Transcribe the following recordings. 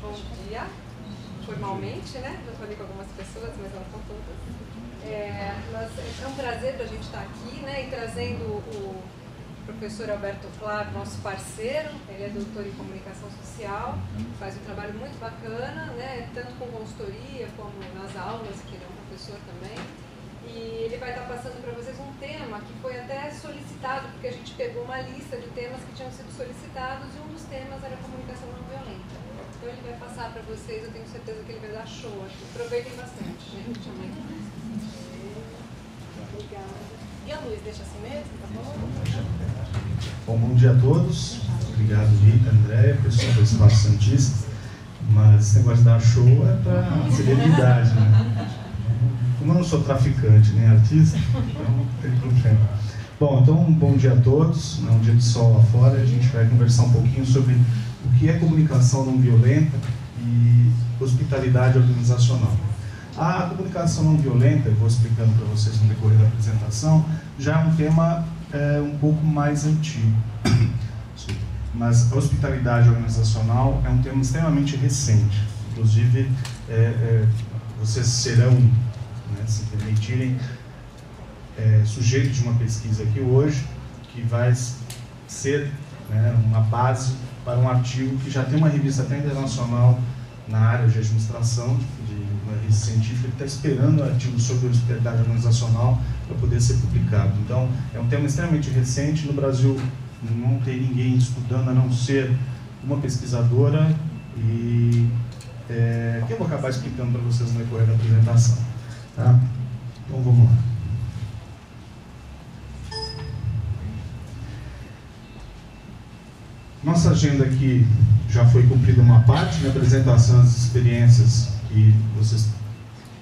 Bom dia, formalmente, né? Eu estou ali com algumas pessoas, mas não com todas. É um prazer para a gente estar aqui, né? E trazendo o professor Alberto Flávio, nosso parceiro. Ele é doutor em comunicação social, faz um trabalho muito bacana, né? Tanto com consultoria como nas aulas, que ele é um professor também. E ele vai estar passando para vocês um tema que foi até solicitado, porque a gente pegou uma lista de temas que tinham sido solicitados e um dos temas era a comunicação não violenta. Então ele vai passar para vocês, eu tenho certeza que ele vai dar show aqui. Aproveitem bastante, gente. Obrigada. E a luz, deixa assim mesmo, tá bom? Bom dia a todos. Obrigado, Rita, Andréia, pessoal do Espaço Santista. Mas esse negócio de dar show é para celebridade, né? Como eu não sou traficante nem artista, então não tem problema. Bom, então um bom dia a todos. É um dia de sol lá fora. A gente vai conversar um pouquinho sobre o que é comunicação não violenta e hospitalidade organizacional. A comunicação não violenta, eu vou explicando para vocês no decorrer da apresentação, já é um tema um pouco mais antigo. Mas a hospitalidade organizacional é um tema extremamente recente. Inclusive, vocês serão, né, se permitirem, sujeito de uma pesquisa aqui hoje, que vai ser, né, uma base para um artigo que já tem uma revista até internacional na área de administração, de uma revista científica, que está esperando um artigo sobre hospitalidade organizacional para poder ser publicado. Então, é um tema extremamente recente. No Brasil não tem ninguém estudando a não ser uma pesquisadora e que eu vou acabar explicando para vocês no decorrer da apresentação. Tá? Então, vamos lá. Nossa agenda aqui já foi cumprida uma parte, na apresentação das experiências que vocês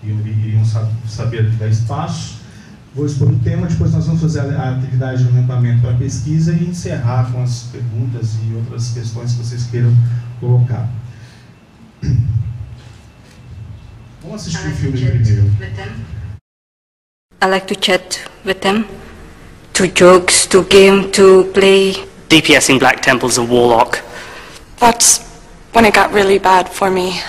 iriam saber dar espaço. Vou expor o tema, depois nós vamos fazer a atividade de levantamento para pesquisa e encerrar com as perguntas e outras questões que vocês queiram colocar. Vamos assistir o filme primeiro. I like to chat with them, to jokes, to game, to play. DPS in Black Temple's a warlock. That's when it got really bad for me.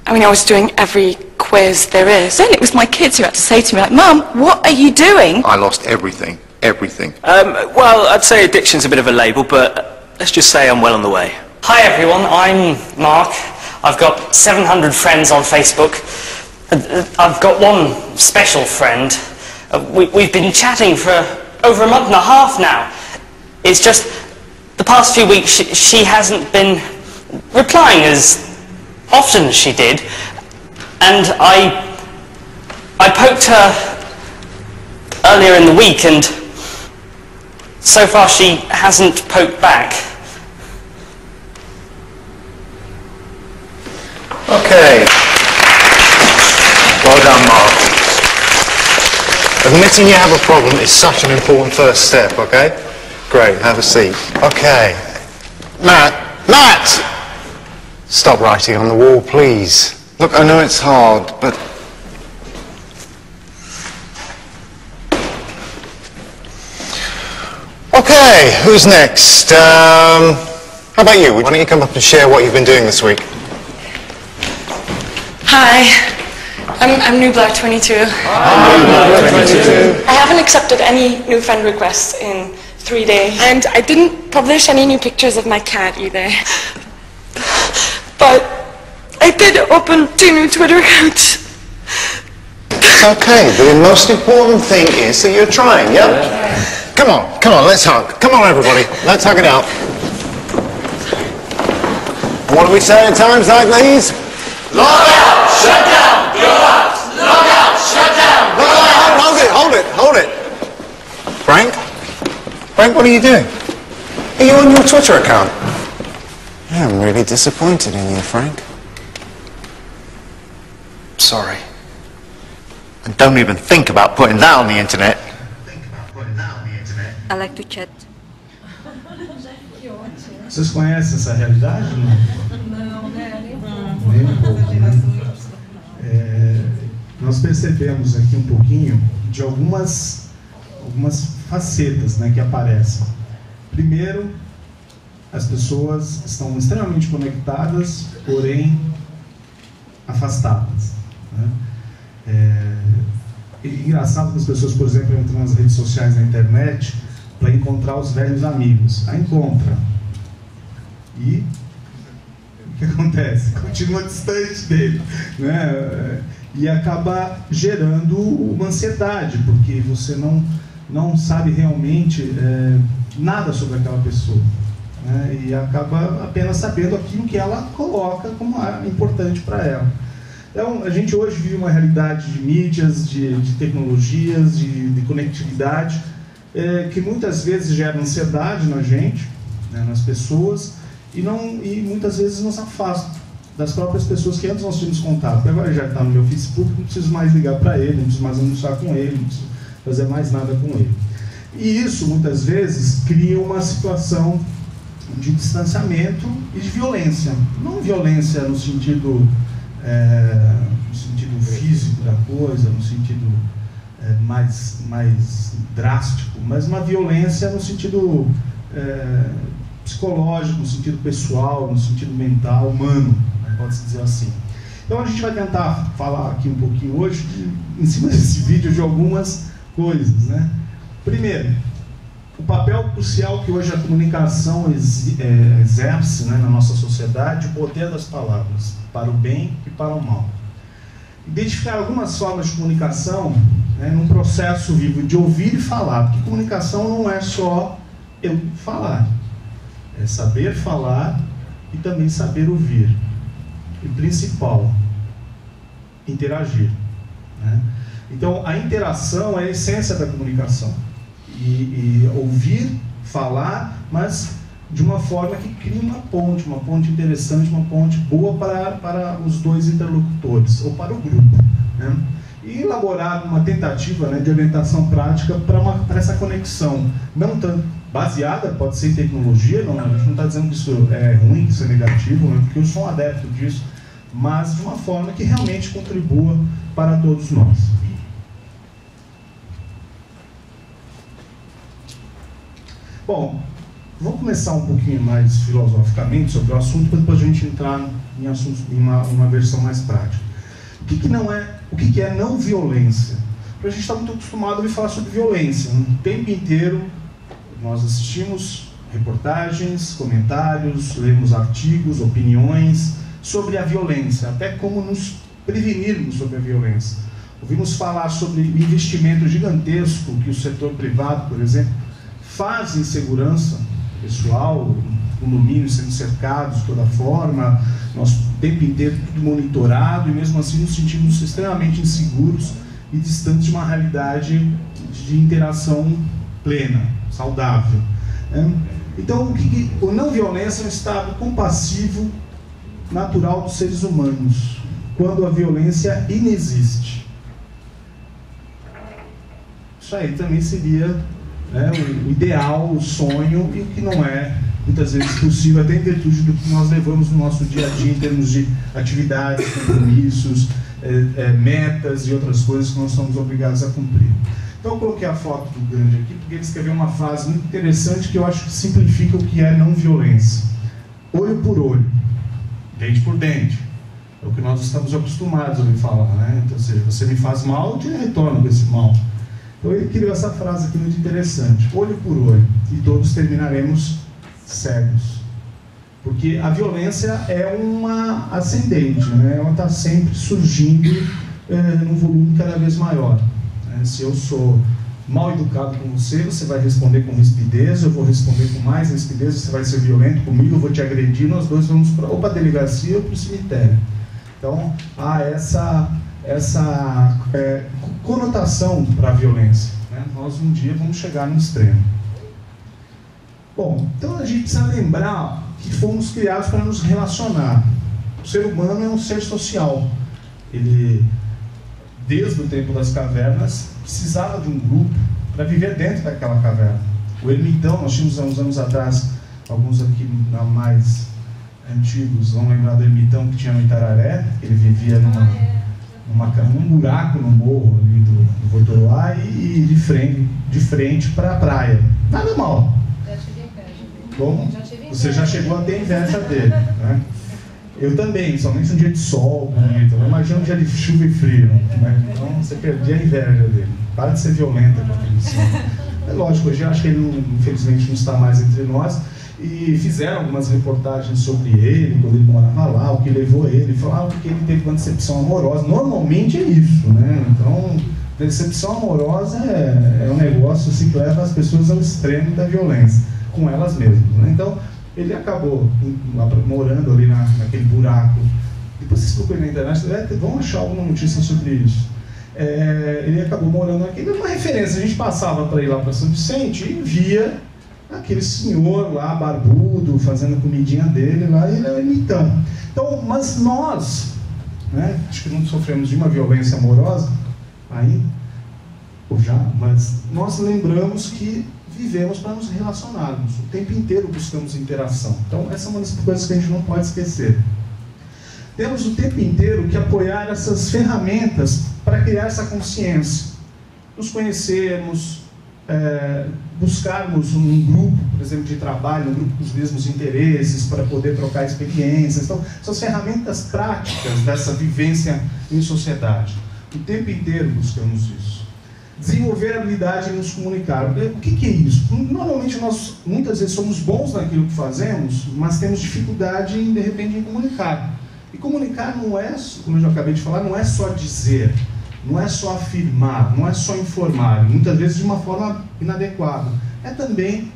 I mean, I was doing every quiz there is, and it was my kids who had to say to me, like, Mum, what are you doing? I lost everything. Everything. Well, I'd say addiction's a bit of a label, but let's just say I'm well on the way. Hi everyone, I'm Mark. I've got 700 friends on Facebook. I've got one special friend. We've been chatting for over a month and a half now. It's just, the past few weeks she hasn't been replying as often as she did, and I poked her earlier in the week, and so far she hasn't poked back. Okay. Well done, Mark. Admitting you have a problem is such an important first step, okay? Great, have a seat. Okay. Matt! Stop writing on the wall, please. Look, I know it's hard, but... Okay, who's next? How about you? Why don't you come up and share what you've been doing this week? Hi, I'm New Black 22. I haven't accepted any new friend requests in 3 days. And I didn't publish any new pictures of my cat either. But I did open 2 new Twitter accounts. It's okay. The most important thing is that you're trying, yeah? Come on, let's hug. Come on, everybody. Let's hug it out. What do we say at times like these? Log out! Shut down! Go out! Log out! Shut down! No, hold it! Frank, what are you doing? Are you on your Twitter account? I'm really disappointed in you, Frank. Sorry. And don't even think about putting that on the internet. I like to chat. Vocês conhecem essa realidade? Não, né? Nem um pouco, né? Nós percebemos aqui um pouquinho de algumas facetas, né, que aparecem. Primeiro, as pessoas estão extremamente conectadas, porém afastadas, né? É engraçado que as pessoas, por exemplo, entram nas redes sociais, na internet, para encontrar os velhos amigos. Aí encontra. E o que acontece? Continua distante dele, né? E acaba gerando uma ansiedade, porque você não sabe realmente nada sobre aquela pessoa, né? E acaba apenas sabendo aquilo que ela coloca como importante para ela. Então, a gente hoje vive uma realidade de mídias, de tecnologias, de conectividade, que muitas vezes gera ansiedade na gente, né, nas pessoas, e muitas vezes nos afasta das próprias pessoas que antes nós tínhamos contato. Porque agora já está no meu Facebook, não preciso mais ligar para ele, não preciso mais almoçar com ele, não preciso fazer mais nada com ele. E isso, muitas vezes, cria uma situação de distanciamento e de violência. Não violência no sentido físico da coisa, no sentido mais drástico, mas uma violência no sentido psicológico, no sentido pessoal, no sentido mental, humano, né, pode-se dizer assim. Então a gente vai tentar falar aqui um pouquinho hoje, em cima desse vídeo, de algumas coisas, né? Primeiro, o papel crucial que hoje a comunicação exerce, né, na nossa sociedade, o poder das palavras, para o bem e para o mal. Identificar algumas formas de comunicação, né, num processo vivo de ouvir e falar, porque comunicação não é só eu falar, é saber falar e também saber ouvir. E principal, interagir, né? Então a interação é a essência da comunicação. E ouvir, falar, mas de uma forma que cria uma ponte interessante, uma ponte boa para os dois interlocutores, ou para o grupo, né? E elaborar uma tentativa, né, de orientação prática para essa conexão, não tanto baseada, pode ser em tecnologia, a gente não está dizendo que isso é ruim, que isso é negativo, né, porque eu sou um adepto disso, mas de uma forma que realmente contribua para todos nós. Bom, vamos começar um pouquinho mais filosoficamente sobre o assunto, para depois a gente entrar em assuntos, em uma versão mais prática. O que é não violência? Porque a gente está muito acostumado a ouvir falar sobre violência. O tempo inteiro nós assistimos reportagens, comentários, lemos artigos, opiniões sobre a violência, até como nos prevenirmos sobre a violência. Ouvimos falar sobre o investimento gigantesco que o setor privado, por exemplo, faz em segurança pessoal, condomínios sendo cercados de toda forma, nós o tempo inteiro tudo monitorado, e mesmo assim nos sentimos extremamente inseguros e distantes de uma realidade de interação plena, saudável, né? Então, o não violência é um estado compassivo natural dos seres humanos, quando a violência inexiste. Isso aí também seria, né, o ideal, o sonho, e o que não é muitas vezes possível, até em virtude do que nós levamos no nosso dia a dia em termos de atividades, compromissos, metas e outras coisas que nós somos obrigados a cumprir. Então eu coloquei a foto do Gandhi aqui porque ele escreveu uma frase muito interessante que eu acho que simplifica o que é não violência. Olho por olho, dente por dente. É o que nós estamos acostumados a ouvir falar, né? Então, ou seja, você me faz mal, eu te retorno com esse mal. Então ele criou essa frase aqui muito interessante. Olho por olho, e todos terminaremos cegos. Porque a violência é uma ascendente, né? Ela está sempre surgindo num volume cada vez maior. Se eu sou mal educado com você, você vai responder com rispidez, eu vou responder com mais rispidez, você vai ser violento comigo, eu vou te agredir, nós dois vamos ou para a delegacia ou para o cemitério. Então, há essa conotação para a violência, né? Nós um dia vamos chegar no extremo. Bom, então a gente precisa lembrar que fomos criados para nos relacionar. O ser humano é um ser social. Ele, desde o tempo das cavernas, precisava de um grupo para viver dentro daquela caverna. O ermitão, nós tínhamos há uns anos atrás, alguns aqui mais antigos vão lembrar do ermitão que tinha no Itararé. Ele vivia num buraco no morro ali do Votoruá e de frente para a praia. Nada mal. Já tive inveja. Como? Já tive Você já chegou a ter inveja dele, né? Eu também, somente um dia de sol bonito. Imagina um dia de chuva e frio, né? Então você perdia a inveja dele. Para de ser violenta com aquilo. É lógico, hoje eu acho que ele, infelizmente, não está mais entre nós. E fizeram algumas reportagens sobre ele, quando ele morava lá, o que levou ele. Falavam que ele teve uma decepção amorosa. Normalmente é isso, né? Então, decepção amorosa é um negócio assim, que leva as pessoas ao extremo da violência, com elas mesmas, né? Então, ele acabou morando ali naquele buraco. Depois vocês procuram na internet, vão achar alguma notícia sobre isso. Ele acabou morando aqui. Uma referência, a gente passava para ir lá para São Vicente e via aquele senhor lá, barbudo, fazendo a comidinha dele lá, e ele era imitando. Então, mas nós, né, acho que não sofremos de uma violência amorosa ainda, ou já, mas nós lembramos que vivemos para nos relacionarmos. O tempo inteiro buscamos interação. Então, essa é uma das coisas que a gente não pode esquecer. Temos o tempo inteiro que apoiar essas ferramentas para criar essa consciência. Nos conhecermos, buscarmos um grupo, por exemplo, de trabalho, um grupo com os mesmos interesses, para poder trocar experiências. Então, são as ferramentas práticas dessa vivência em sociedade. O tempo inteiro buscamos isso. Desenvolver a habilidade em nos comunicar. O que é isso? Normalmente nós, muitas vezes, somos bons naquilo que fazemos, mas temos dificuldade, de repente, em comunicar. E comunicar não é, como eu já acabei de falar, não é só dizer, não é só afirmar, não é só informar, muitas vezes de uma forma inadequada. É também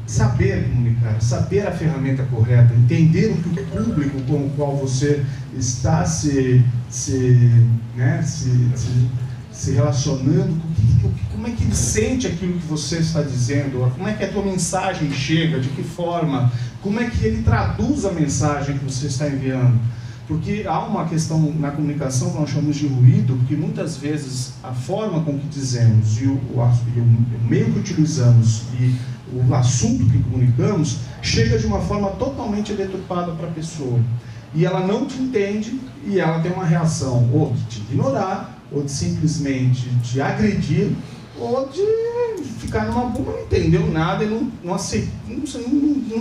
saber comunicar, saber a ferramenta correta, entender o que o público com o qual você está se relacionando, como é que ele sente aquilo que você está dizendo, como é que a tua mensagem chega, de que forma, como é que ele traduz a mensagem que você está enviando. Porque há uma questão na comunicação que nós chamamos de ruído, porque muitas vezes a forma com que dizemos e o meio que utilizamos e o assunto que comunicamos chega de uma forma totalmente deturpada para a pessoa. E ela não te entende e ela tem uma reação ou de te ignorar, ou de simplesmente te agredir, ou de ficar numa boa, não entendeu nada e não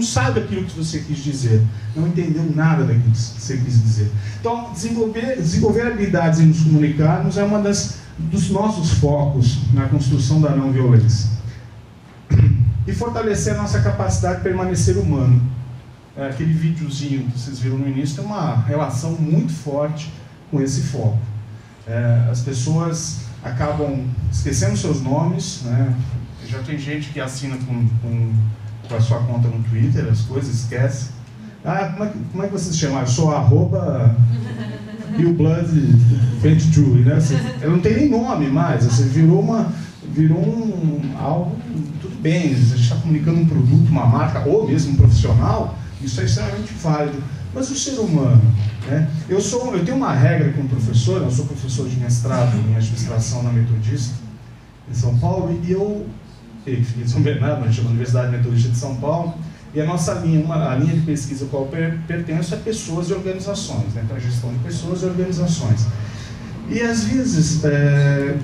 sabe aquilo que você quis dizer, não entendeu nada daquilo que você quis dizer. Então, desenvolver habilidades em nos comunicarmos é uma dos nossos focos na construção da não violência. E fortalecer a nossa capacidade de permanecer humano. Aquele videozinho que vocês viram no início tem uma relação muito forte com esse foco. As pessoas acabam esquecendo seus nomes, né? Já tem gente que assina com a sua conta no Twitter, as coisas, esquece. Como é que você se chama? Eu sou @BillBlood22, né? Ela não tem nem nome mais, você virou algo, tudo bem, a gente está comunicando um produto, uma marca, ou mesmo um profissional, isso é extremamente válido. Mas o ser humano, né? Eu tenho uma regra como professor, eu sou professor de mestrado em administração na Metodista, em São Paulo, e eu fiquei em São Bernardo, a gente chama Universidade Metodista de São Paulo, e a nossa linha, a linha de pesquisa a qual eu pertenço é pessoas e organizações, né? Então a gestão de pessoas e organizações. E às vezes,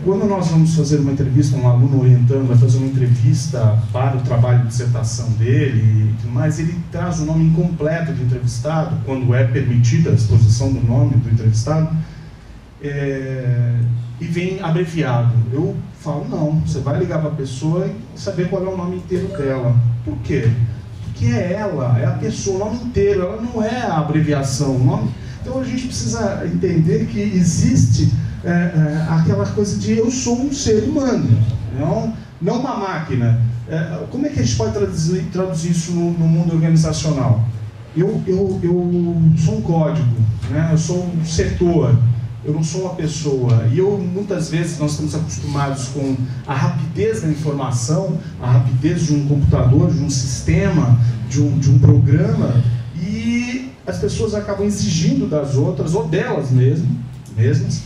quando nós vamos fazer uma entrevista, um aluno orientando vai fazer uma entrevista para o trabalho de dissertação dele, mas ele traz o nome incompleto do entrevistado, quando é permitida a exposição do nome do entrevistado, e vem abreviado. Eu falo, não, você vai ligar para a pessoa e saber qual é o nome inteiro dela. Por quê? Porque é a pessoa, o nome inteiro, ela não é a abreviação, o nome. Então a gente precisa entender que existe aquela coisa de eu sou um ser humano, não uma máquina. Como é que a gente pode traduzir isso no mundo organizacional? Eu sou um código, né? Eu sou um setor, eu não sou uma pessoa. E muitas vezes nós estamos acostumados com a rapidez da informação, a rapidez de um computador, de um sistema, de um programa, e as pessoas acabam exigindo das outras, ou delas mesmas,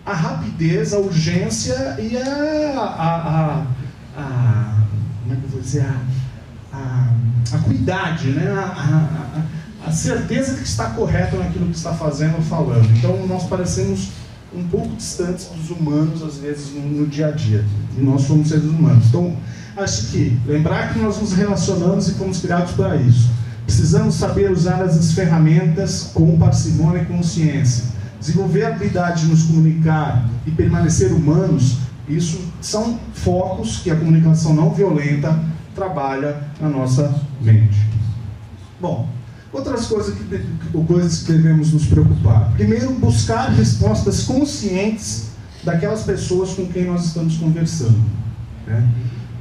a rapidez, a urgência e como é que eu vou dizer, a cuidade, né? A certeza de que está correto naquilo que está fazendo ou falando. Então nós parecemos um pouco distantes dos humanos, às vezes, no dia a dia. E nós somos seres humanos. Então, Acho que lembrar que nós nos relacionamos e fomos criados para isso. Precisamos saber usar as ferramentas com parcimônia e consciência. Desenvolver a habilidade de nos comunicar e permanecer humanos, isso são focos que a comunicação não violenta trabalha na nossa mente. Bom, outras coisas que devemos nos preocupar. Primeiro, buscar respostas conscientes daquelas pessoas com quem nós estamos conversando, né?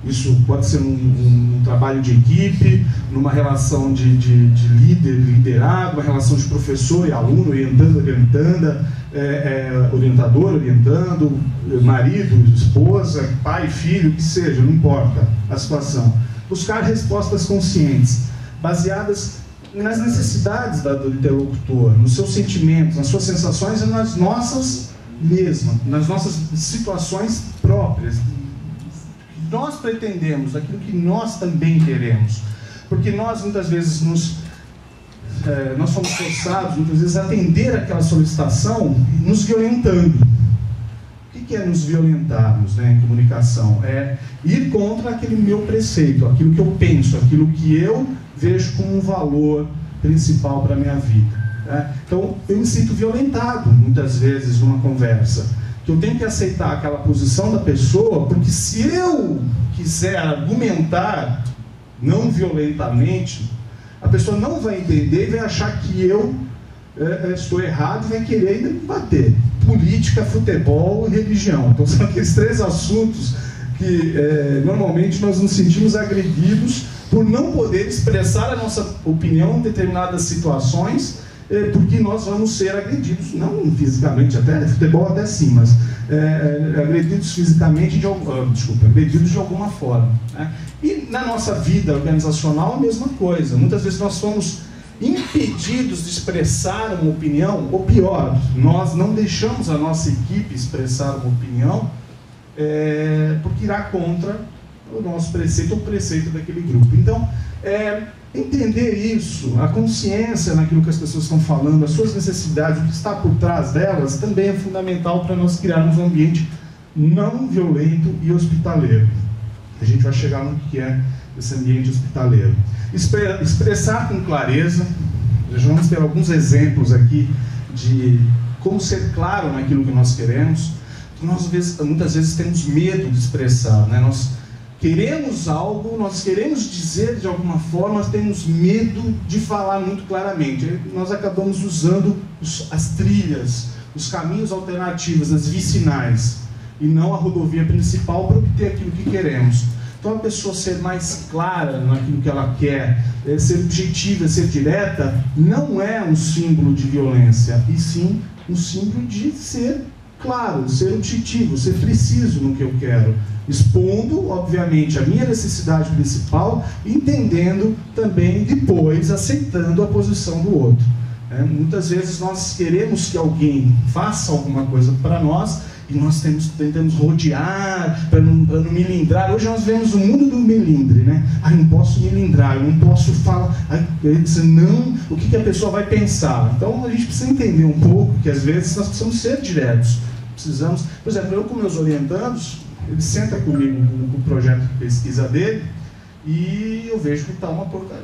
Isso pode ser um trabalho de equipe, numa relação de liderado, uma relação de professor e aluno, orientador orientando, marido, esposa, pai, filho, o que seja, não importa a situação. Buscar respostas conscientes, baseadas nas necessidades do interlocutor, nos seus sentimentos, nas suas sensações e nas nossas mesmas, nas nossas situações próprias. Nós pretendemos, aquilo que nós também queremos, porque nós muitas vezes nós somos forçados muitas vezes a atender aquela solicitação nos violentando. O que é nos violentarmos, né, em comunicação? É ir contra aquele meu preceito, aquilo que eu penso, aquilo que eu vejo como um valor principal para a minha vida, né? Então eu me sinto violentado muitas vezes numa conversa, que eu tenho que aceitar aquela posição da pessoa, porque se eu quiser argumentar não violentamente, a pessoa não vai entender e vai achar que eu estou errado e vai querer ainda me bater. Política, futebol e religião. Então são aqueles três assuntos que normalmente nós nos sentimos agredidos por não poder expressar a nossa opinião em determinadas situações, porque nós vamos ser agredidos, não fisicamente, até futebol até sim, mas agredidos fisicamente agredidos de alguma forma, né? E na nossa vida organizacional a mesma coisa. Muitas vezes nós somos impedidos de expressar uma opinião, ou pior, nós não deixamos a nossa equipe expressar uma opinião porque irá contra o nosso preceito ou o preceito daquele grupo. Então, entender isso, a consciência naquilo que as pessoas estão falando, as suas necessidades, o que está por trás delas, também é fundamental para nós criarmos um ambiente não violento e hospitaleiro. A gente vai chegar no que é esse ambiente hospitaleiro. Expressar com clareza. Já vamos ter alguns exemplos aqui de como ser claro naquilo que nós queremos. Nós muitas vezes temos medo de expressar, né? Nós queremos algo, nós queremos dizer de alguma forma, mas temos medo de falar muito claramente. Aí nós acabamos usando as trilhas, os caminhos alternativos, as vicinais, e não a rodovia principal para obter aquilo que queremos. Então a pessoa ser mais clara naquilo que ela quer, ser objetiva, ser direta, não é um símbolo de violência, e sim um símbolo de ser claro, ser objetivo, ser preciso no que eu quero, expondo, obviamente, a minha necessidade principal, entendendo também depois, aceitando a posição do outro. Muitas vezes nós queremos que alguém faça alguma coisa para nós e nós tentamos rodear para não melindrar. Hoje nós vemos o mundo do melindre, né? Ai, não posso melindrar, eu não posso falar, senão o que a pessoa vai pensar? Então a gente precisa entender um pouco que às vezes nós precisamos ser diretos. Precisamos, por exemplo, eu com meus orientandos, ele senta comigo no projeto de pesquisa dele e eu vejo que está uma porcaria.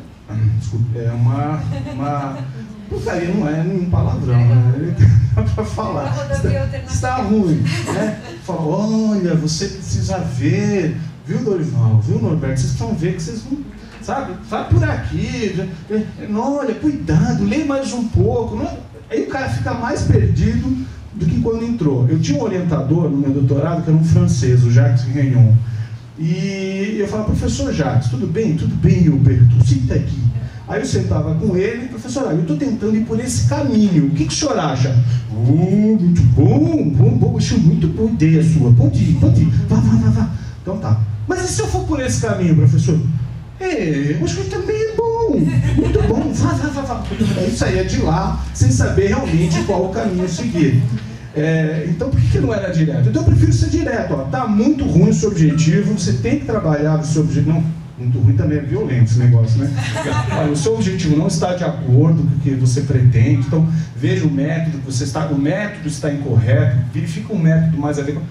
Desculpa, é uma porcaria, não é nenhum palavrão, né? Dá para falar. Está ruim, né? Fala, olha, você precisa ver, viu, Dorival, viu, Norberto? Vocês precisam ver que vocês não, sabe? Vai por aqui, não, olha, cuidado, lê mais um pouco. Não é? Aí o cara fica mais perdido do que quando entrou. Eu tinha um orientador no meu doutorado que era um francês, o Jacques Rignon. E eu falava, professor Jacques, tudo bem, Gilberto, senta aqui. Aí eu sentava com ele, professor, eu estou tentando ir por esse caminho, o que o senhor acha? Muito bom, acho muito boa ideia sua, pode ir, vá. Então tá. Mas e se eu for por esse caminho, professor? Eu acho que também é bom, muito bom, vá. Aí saía de lá, sem saber realmente qual o caminho seguir. Então por que não era direto? Então eu prefiro ser direto, ó. Tá muito ruim o seu objetivo, você tem que trabalhar o seu objetivo. Não, muito ruim também é violento esse negócio, né? Olha, o seu objetivo não está de acordo com o que você pretende, então veja o método que você está, o método está incorreto, verifica um método mais adequado.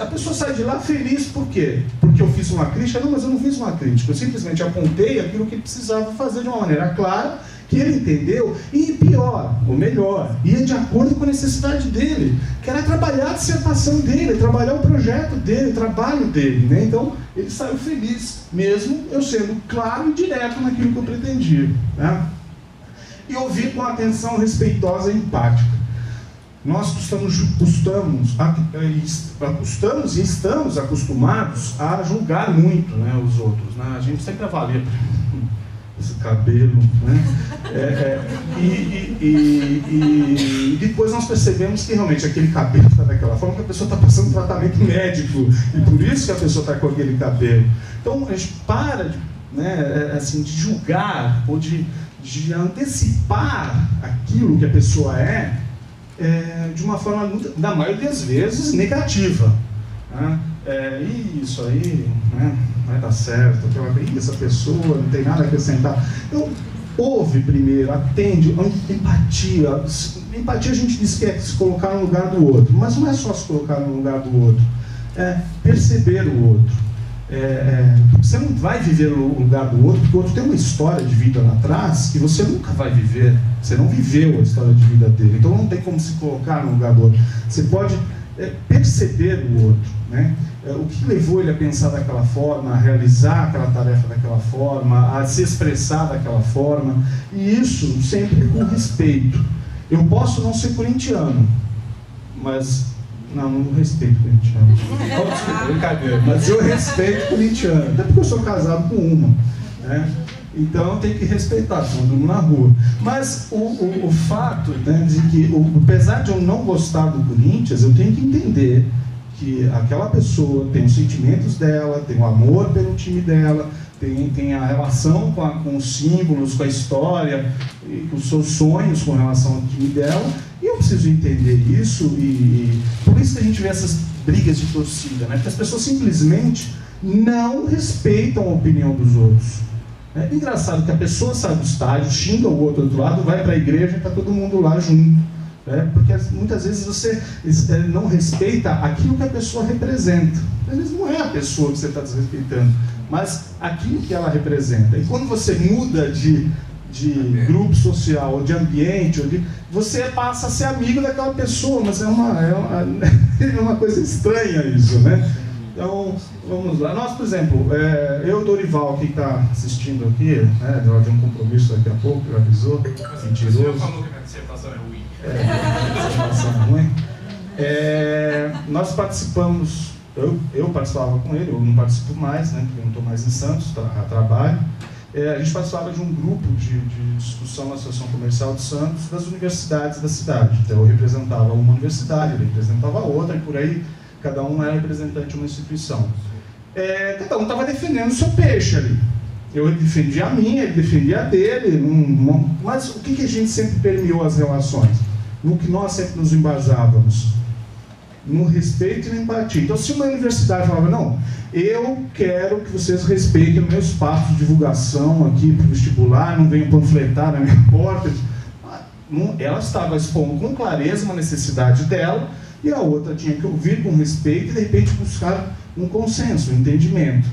A pessoa sai de lá feliz por quê? Porque eu fiz uma crítica? Não, mas eu não fiz uma crítica. Eu simplesmente apontei aquilo que ele precisava fazer de uma maneira clara, que ele entendeu, e pior, ou melhor, ia de acordo com a necessidade dele, que era trabalhar a dissertação dele, trabalhar o projeto dele, o trabalho dele, né? Então, ele saiu feliz, mesmo eu sendo claro e direto naquilo que eu pretendia, né? E ouvir com atenção respeitosa e empática. Nós custamos e estamos acostumados a julgar muito, né, os outros, né? A gente sempre avalia esse cabelo, né? E depois nós percebemos que realmente aquele cabelo está daquela forma, que a pessoa está passando tratamento médico, e por isso que a pessoa está com aquele cabelo. Então a gente para de, né, assim, de julgar ou de antecipar aquilo que a pessoa de uma forma, na maioria das vezes, negativa, né? Isso aí, né, vai dar certo, essa pessoa não tem nada a acrescentar. Então, ouve primeiro, atende, empatia. Empatia a gente diz que é se colocar no lugar do outro, mas não é só se colocar no lugar do outro, é perceber o outro. Você não vai viver no lugar do outro, porque o outro tem uma história de vida lá atrás que você nunca vai viver. Você não viveu a história de vida dele, então não tem como se colocar no lugar do outro. Você pode perceber o outro, né? O que levou ele a pensar daquela forma, a realizar aquela tarefa daquela forma, a se expressar daquela forma, e isso sempre com respeito. Eu posso não ser corintiano, mas não respeito corintiano. Brincadeira, mas eu respeito corintiano, até porque eu sou casado com uma, né? Então tem que respeitar, senão eu durmo na rua. Mas o fato, né, de que, apesar de eu não gostar do Corinthians, eu tenho que entender que aquela pessoa tem os sentimentos dela, tem o amor pelo time dela, tem a relação com os símbolos, com a história, e com os seus sonhos com relação ao time dela, e eu preciso entender isso, e por isso que a gente vê essas brigas de torcida, né? Porque as pessoas simplesmente não respeitam a opinião dos outros. É engraçado que a pessoa sai do estádio, xinga o outro do lado, vai para a igreja e está todo mundo lá junto. Porque muitas vezes você não respeita aquilo que a pessoa representa. Às vezes não é a pessoa que você está desrespeitando, mas aquilo que ela representa. E quando você muda de grupo social, ou de ambiente, você passa a ser amigo daquela pessoa, mas é uma coisa estranha isso, né? Então, vamos lá. Nós, por exemplo, eu e o Dorival, que está assistindo aqui, né, de um compromisso daqui a pouco, ele avisou, mentiroso. O senhor falou que a dissertação é ruim. A dissertação é ruim. Nós participamos, eu participava com ele, eu não participo mais, né, porque eu não estou mais em Santos, a trabalho. A gente participava de um grupo de discussão na Associação Comercial de Santos das universidades da cidade. Então eu representava uma universidade, ele representava outra, e por aí cada um era representante de uma instituição. Cada um estava defendendo o seu peixe ali. Eu defendia a minha, ele defendia a dele, mas o que a gente sempre permeou as relações? No que nós sempre nos embasávamos? No respeito e na empatia. Então, se uma universidade falava, não, eu quero que vocês respeitem o meu espaço de divulgação aqui para o vestibular, não venham panfletar na minha porta, ela estava expondo com clareza uma necessidade dela, e a outra tinha que ouvir com respeito e, de repente, buscar um consenso, um entendimento.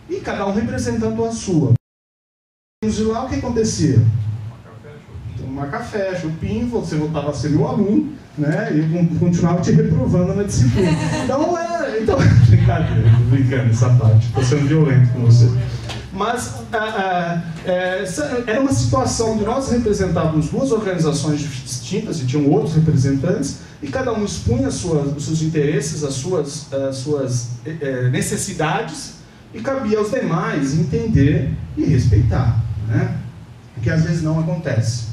E cada um representando a sua. E lá o que acontecia? Tomar café, chupinho, você voltava a ser meu aluno, né? E eu continuava te reprovando na disciplina. Então brincadeira, tô brincando essa parte, estou sendo violento com você. Mas era uma situação onde nós representávamos duas organizações distintas, e tinham outros representantes, e cada um expunha os seus interesses, as suas necessidades, e cabia aos demais entender e respeitar, né? O que às vezes não acontece.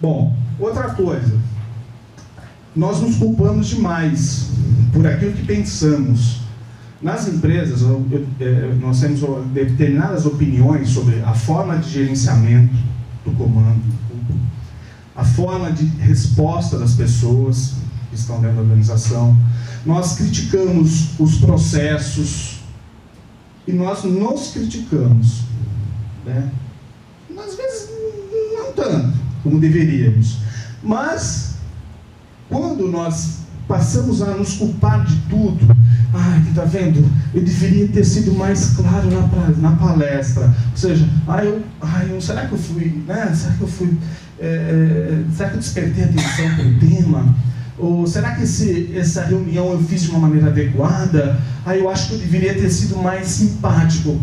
Bom, outra coisa, nós nos culpamos demais por aquilo que pensamos. Nas empresas, nós temos determinadas opiniões sobre a forma de gerenciamento do comando, a forma de resposta das pessoas que estão dentro da organização. Nós criticamos os processos e nós nos criticamos, né? Às vezes não tanto como deveríamos, mas quando nós passamos a nos culpar de tudo, tá vendo? Eu deveria ter sido mais claro na palestra. Ou seja, será que eu fui, né? Será que eu despertei atenção para o tema? Ou será que essa reunião eu fiz de uma maneira adequada? Eu acho que eu deveria ter sido mais simpático.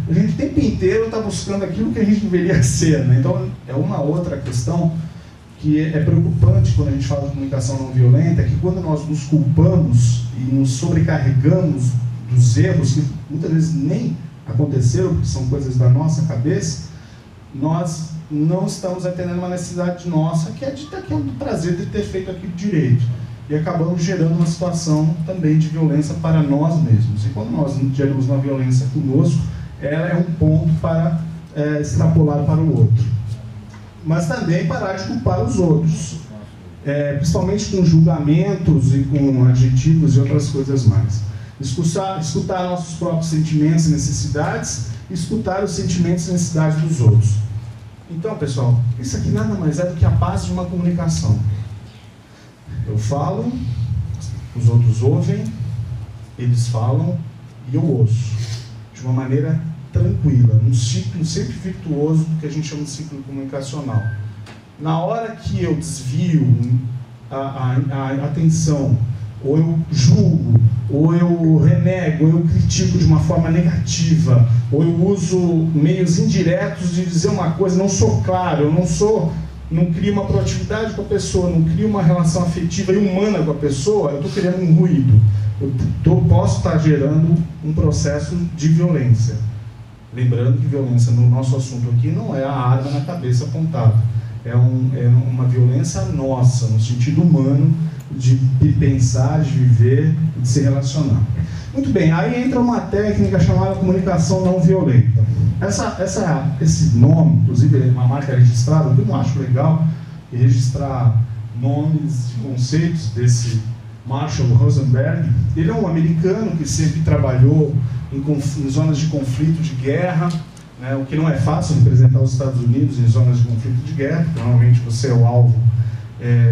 A gente o tempo inteiro está buscando aquilo que a gente deveria ser, né? Então, é uma outra questão que é preocupante quando a gente fala de comunicação não violenta, é que quando nós nos culpamos e nos sobrecarregamos dos erros que muitas vezes nem aconteceram, porque são coisas da nossa cabeça, nós não estamos atendendo uma necessidade nossa, que é de ter aquele prazer de ter feito aquilo direito. E acabamos gerando uma situação também de violência para nós mesmos. E quando nós geramos uma violência conosco, ela é um ponto para extrapolar para o outro. Mas também parar de culpar os outros, principalmente com julgamentos e com adjetivos e outras coisas mais. Escutar nossos próprios sentimentos e necessidades, e escutar os sentimentos e necessidades dos outros. Então, pessoal, isso aqui nada mais é do que a base de uma comunicação. Eu falo, os outros ouvem, eles falam e eu ouço, de uma maneira tranquila, num ciclo sempre virtuoso do que a gente chama de ciclo comunicacional. Na hora que eu desvio a atenção, ou eu julgo, ou eu renego, ou eu critico de uma forma negativa, ou eu uso meios indiretos de dizer uma coisa, não sou claro, eu não crio uma proatividade com a pessoa, não crio uma relação afetiva e humana com a pessoa, eu estou criando um ruído. Posso estar gerando um processo de violência. Lembrando que violência no nosso assunto aqui não é a arma na cabeça apontada. É uma violência nossa, no sentido humano, de pensar, de viver, de se relacionar. Muito bem, aí entra uma técnica chamada comunicação não violenta. Esse nome, inclusive, é uma marca registrada, eu não acho legal registrar nomes de conceitos desse Marshall Rosenberg. Ele é um americano que sempre trabalhou em zonas de conflito, de guerra, né, o que não é fácil representar os Estados Unidos em zonas de conflito de guerra, porque normalmente você é o alvo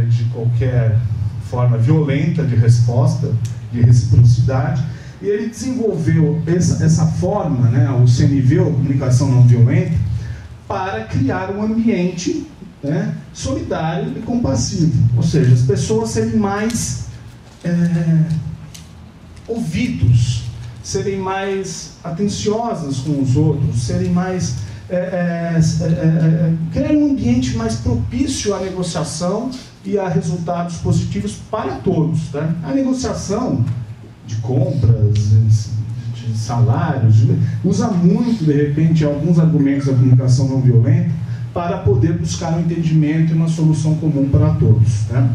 de qualquer forma violenta de resposta, de reciprocidade, e ele desenvolveu essa forma, né, o CNV, a comunicação não violenta, para criar um ambiente, né, solidário e compassivo, ou seja, as pessoas serem mais ouvidos, serem mais atenciosas com os outros, serem mais criar um ambiente mais propício à negociação e a resultados positivos para todos, tá? A negociação de compras, de salários, usa muito, de repente, alguns argumentos da comunicação não violenta para poder buscar um entendimento e uma solução comum para todos, tá?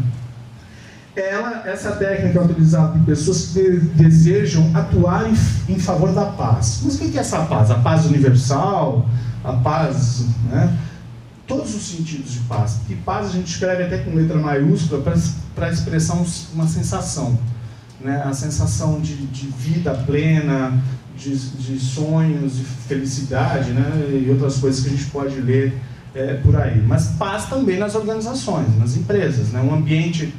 Essa técnica é utilizada por pessoas que desejam atuar em favor da paz. Mas o que é essa paz? A paz universal? A paz, né? Todos os sentidos de paz. E paz a gente escreve até com letra maiúscula para expressar uma sensação, né? A sensação de vida plena, de sonhos, de felicidade, né? E outras coisas que a gente pode ler por aí. Mas paz também nas organizações, nas empresas, né? Um ambiente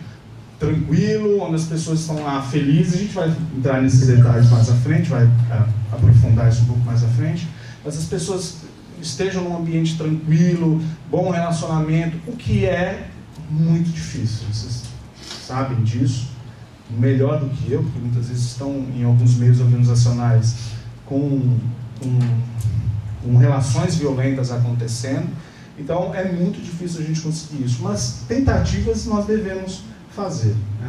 tranquilo, onde as pessoas estão lá felizes. A gente vai entrar nesses detalhes mais à frente, vai aprofundar isso um pouco mais à frente, mas as pessoas estejam num ambiente tranquilo, bom relacionamento, o que é muito difícil, vocês sabem disso melhor do que eu, porque muitas vezes estão em alguns meios organizacionais com relações violentas acontecendo, então é muito difícil a gente conseguir isso, mas tentativas nós devemos fazer, né?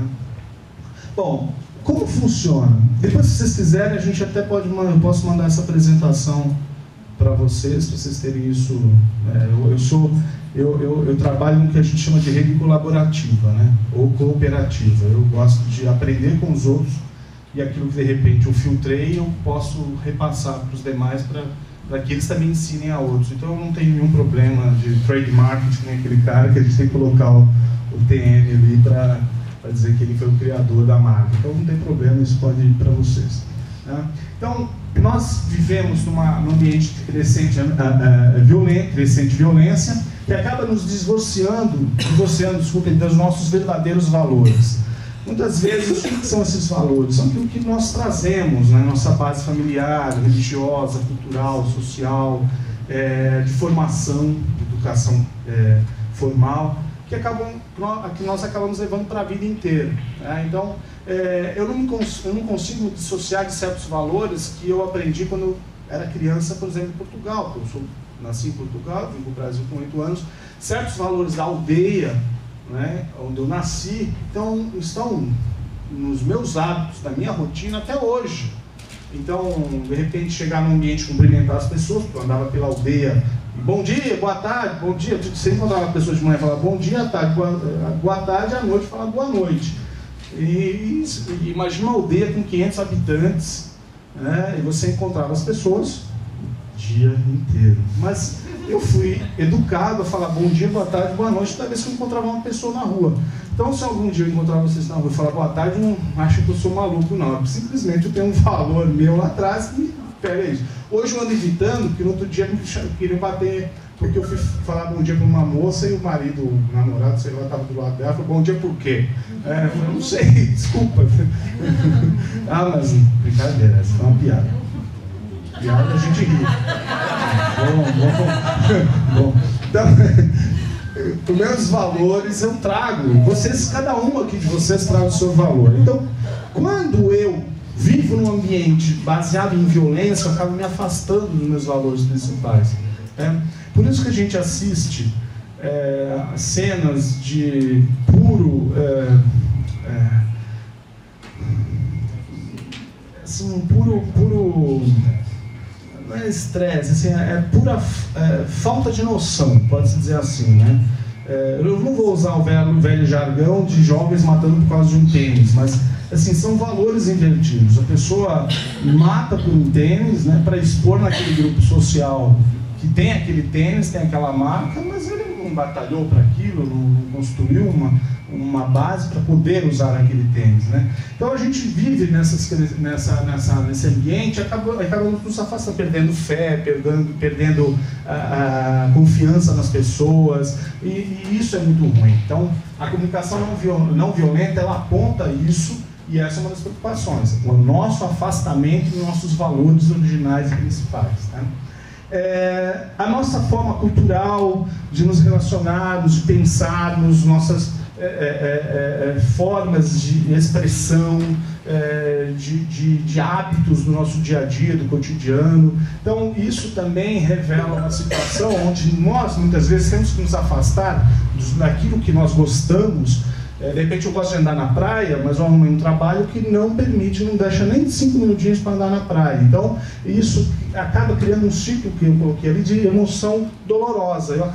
Bom, como funciona? Depois, se vocês quiserem, a gente até eu posso mandar essa apresentação para vocês terem isso. Eu trabalho no que a gente chama de rede colaborativa, né? Ou cooperativa. Eu gosto de aprender com os outros e aquilo que de repente eu filtrei, eu posso repassar para os demais para que eles também ensinem a outros. Então eu não tenho nenhum problema de trade marketing, nem aquele cara que a gente tem que colocar o TN ali para dizer que ele foi o criador da marca. Então não tem problema, isso pode ir para vocês, né? Então, nós vivemos num ambiente de crescente violência, que acaba nos divorciando dos nossos verdadeiros valores. Muitas vezes, o que são esses valores? São aquilo que nós trazemos na nossa base familiar, religiosa, cultural, social, de formação, de educação formal, que nós acabamos levando para a vida inteira. Então, eu não consigo dissociar de certos valores que eu aprendi quando eu era criança, por exemplo, em Portugal. Eu nasci em Portugal, vim para o Brasil com 8 anos. Certos valores da aldeia, né, onde eu nasci, então, estão nos meus hábitos, da minha rotina até hoje. Então, de repente, chegar num ambiente e cumprimentar as pessoas, porque eu andava pela aldeia, bom dia, boa tarde, bom dia. Você encontrava pessoas de manhã e falava bom dia, à tarde, boa tarde, à noite falava boa noite. E imagina uma aldeia com 500 habitantes, né, e você encontrava as pessoas o dia inteiro. Mas eu fui educado a falar bom dia, boa tarde, boa noite, toda vez que eu encontrava uma pessoa na rua. Então, se algum dia eu encontrar vocês na rua e falar boa tarde, não acho que eu sou maluco, não. Simplesmente eu tenho um valor meu lá atrás que pega isso. Hoje eu ando evitando, porque no outro dia me queriam bater, porque eu fui falar bom dia para uma moça e o marido, o namorado, sei lá, estava do lado dela, falou bom dia por quê? Eu não sei, desculpa. Mas brincadeira, essa foi uma piada. Piada a gente ri. Bom. Então, os meus valores eu trago. Vocês, cada um aqui de vocês traz o seu valor. Então, quando eu vivo num ambiente baseado em violência, eu acabo me afastando dos meus valores principais. Por isso que a gente assiste cenas de puro não é estresse, assim, é pura falta de noção, pode-se dizer assim, né? Eu não vou usar o velho jargão de jovens matando por causa de um tênis, mas assim, são valores invertidos. A pessoa mata por um tênis, né, para expor naquele grupo social que tem aquele tênis, tem aquela marca, mas ele não batalhou para aquilo, não construiu uma base para poder usar aquele tênis, né? Então a gente vive nesse ambiente, acaba nos afastando, perdendo fé, perdendo a confiança nas pessoas, e isso é muito ruim. Então a comunicação não violenta, ela aponta isso, e essa é uma das preocupações, o nosso afastamento dos nossos valores originais e principais, né? A nossa forma cultural de nos relacionarmos, de pensarmos, nossas formas de expressão, de hábitos do nosso dia a dia, do cotidiano. Então isso também revela uma situação onde nós muitas vezes temos que nos afastar daquilo que nós gostamos. De repente eu gosto de andar na praia, mas eu arrumei um trabalho que não permite, não deixa nem 5 minutinhos para andar na praia. Então isso acaba criando um ciclo que eu coloquei ali de emoção dolorosa. Eu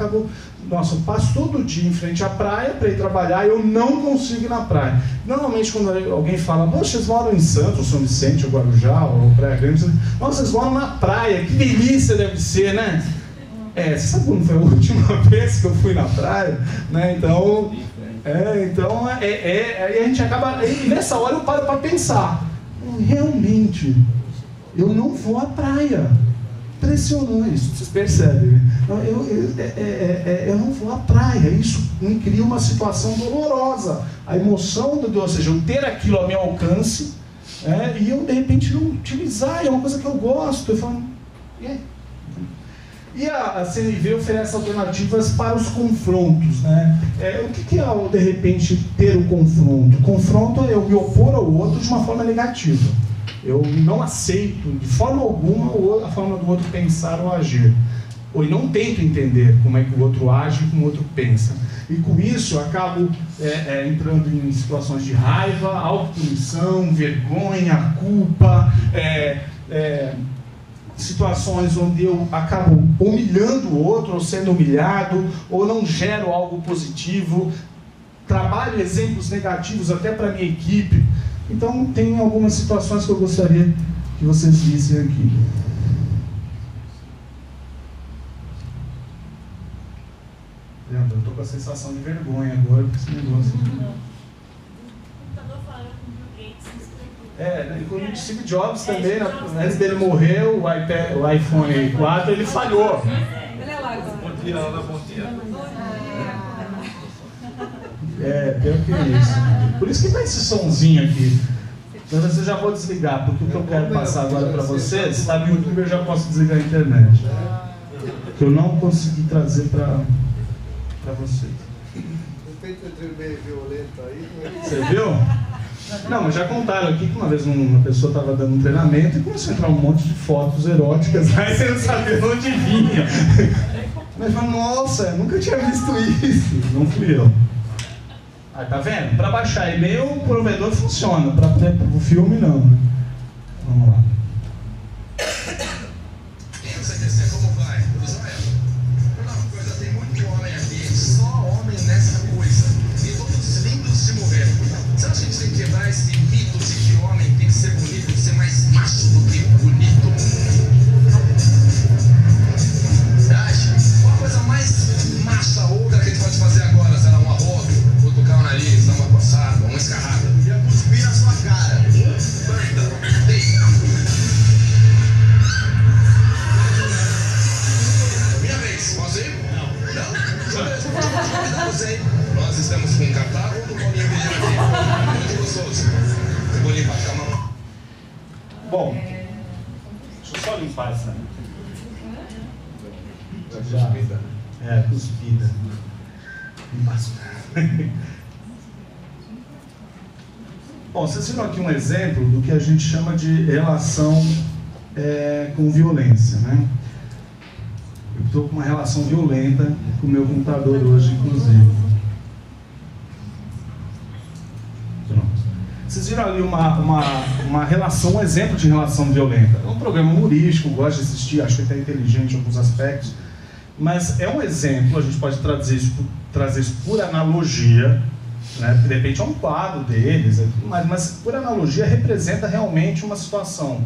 passo todo dia em frente à praia para ir trabalhar e eu não consigo ir na praia. Normalmente quando alguém fala, poxa, vocês moram em Santos, ou São Vicente, ou Guarujá, ou Praia Grande, nossa, vocês moram na praia, que delícia deve ser, né? Você sabe quando foi a última vez que eu fui na praia? Né? Então a gente acaba, e nessa hora eu paro para pensar, realmente, eu não vou à praia. Impressionante, vocês percebem, né? Eu não vou à praia, isso me cria uma situação dolorosa. A emoção ou seja, eu ter aquilo ao meu alcance, e eu de repente não utilizar, é uma coisa que eu gosto, eu falo, E a CNV oferece alternativas para os confrontos, né? O que é, de repente, ter o confronto? O confronto é eu me opor ao outro de uma forma negativa. Eu não aceito, de forma alguma, a forma do outro pensar ou agir. Ou eu não tento entender como é que o outro age e como o outro pensa. E com isso eu acabo entrando em situações de raiva, autopunição, vergonha, culpa, situações onde eu acabo humilhando o outro, ou sendo humilhado, ou não gero algo positivo, trabalho exemplos negativos até para a minha equipe. Então tem algumas situações que eu gostaria que vocês vissem aqui. Eu estou com a sensação de vergonha agora com esse negócio. Inclusive Steve Jobs também, antes dele morrer, o iPhone 4, ele falhou. Olha lá agora. vira ela na pontinha. Pior que isso. Por isso que tá esse sonzinho aqui. Mas eu já vou desligar, porque o que eu quero passar agora para vocês, está no YouTube, eu já posso desligar a internet. Que eu não consegui trazer para vocês. Você viu? Não, mas já contaram aqui que uma vez uma pessoa estava dando um treinamento e começou a entrar um monte de fotos eróticas, aí você não sabia de onde vinha. Mas falou, nossa, eu nunca tinha visto isso. Não fui eu. Aí, tá vendo? Para baixar e-mail, o provedor funciona. Para o filme, não. Né? Vamos lá. Como vai? Uma coisa, tem muito homem aqui. Só homem nessa coisa. E todos lindos de morrer. Será que a gente tem que quebrar esse mito de que homem tem que ser bonito, tem que ser mais macho do que bonito? Você acha? Uma coisa mais macha outra que a gente pode fazer agora, será um arrodo, cutucar o nariz, dar uma coçada, uma escarrada. E a cuspir na sua cara. Banda, deita. Minha vez, posso ir? Não? Nós estamos com um catálogo do bolinho brilhante. Muito gostoso. Bolinho pra ficar uma... Bom, deixa eu só limpar essa. Cuspida. Cuspida. Bom, vocês viram aqui um exemplo do que a gente chama de relação com violência, né? Eu estou com uma relação violenta com o meu computador hoje, inclusive. Pronto. Vocês viram ali uma relação, um exemplo de relação violenta. É um programa humorístico, gosto de assistir, acho que até inteligente em alguns aspectos. Mas é um exemplo, a gente pode trazer isso por analogia, né? De repente é um quadro deles, mas por analogia representa realmente uma situação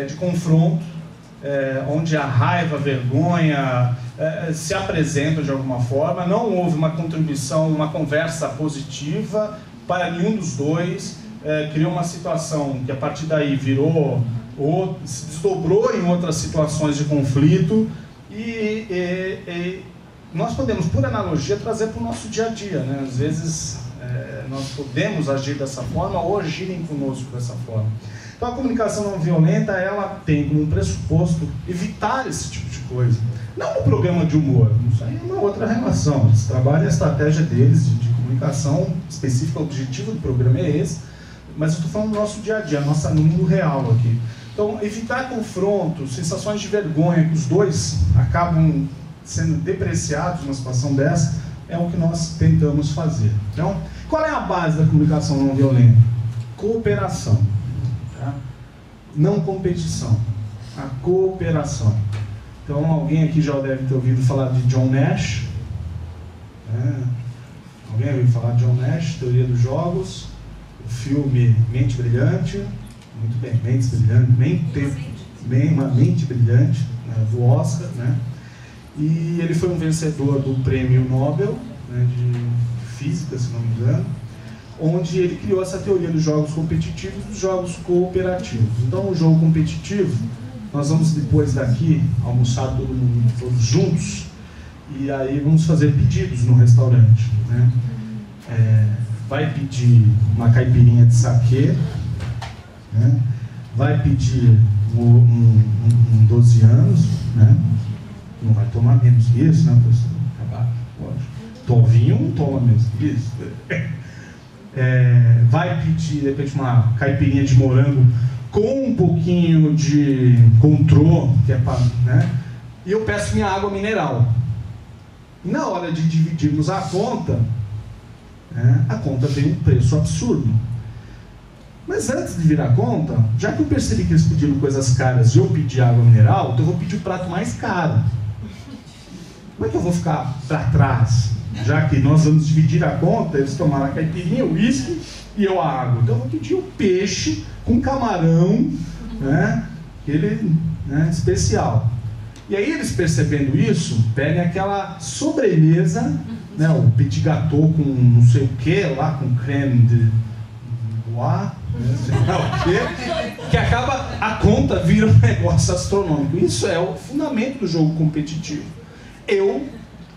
de confronto, onde a raiva, a vergonha se apresentam de alguma forma, não houve uma contribuição, uma conversa positiva para nenhum dos dois, criou uma situação que a partir daí virou, ou se desdobrou em outras situações de conflito, e nós podemos, por analogia, trazer para o nosso dia a dia, né? Às vezes nós podemos agir dessa forma ou agirem conosco dessa forma. Então a comunicação não violenta, ela tem como pressuposto evitar esse tipo de coisa. Não um programa de humor, isso aí é uma outra relação. Eles trabalham a estratégia deles de comunicação específica, o objetivo do programa é esse, mas eu estou falando do nosso dia a dia, no mundo real aqui. Então, evitar confrontos, sensações de vergonha, que os dois acabam sendo depreciados numa situação dessa, é o que nós tentamos fazer. Então, qual é a base da comunicação não violenta? Cooperação. Tá? Não competição. A cooperação. Então, alguém aqui já deve ter ouvido falar de John Nash. Alguém ouviu falar de John Nash, Teoria dos Jogos, o filme Mente Brilhante. Muito bem, uma mente brilhante, né, do Oscar, né? E ele foi um vencedor do prêmio Nobel, né, de física, se não me engano, onde ele criou essa teoria dos jogos competitivos e dos jogos cooperativos. Então, o jogo competitivo, nós vamos depois daqui almoçar todos juntos, e aí vamos fazer pedidos no restaurante, né? Vai pedir uma caipirinha de saquê, né? Vai pedir um 12 anos, né? Não vai tomar menos que isso, né? Vinho não toma menos que isso. Vai pedir, de repente, uma caipirinha de morango com um pouquinho de contrô, que é para, né? E eu peço minha água mineral. Na hora de dividirmos a conta tem um preço absurdo. Mas antes de virar a conta, já que eu percebi que eles pediram coisas caras e eu pedi água mineral, então eu vou pedir o prato mais caro. Como é que eu vou ficar para trás? Já que nós vamos dividir a conta, eles tomaram a caipirinha, o uísque e eu a água. Então eu vou pedir o peixe com camarão, né? Aquele, né, especial. E aí eles, percebendo isso, pedem aquela sobremesa, né, o petit gâteau com não sei o que lá, com creme de bois, que acaba, a conta vira um negócio astronômico. Isso é o fundamento do jogo competitivo. Eu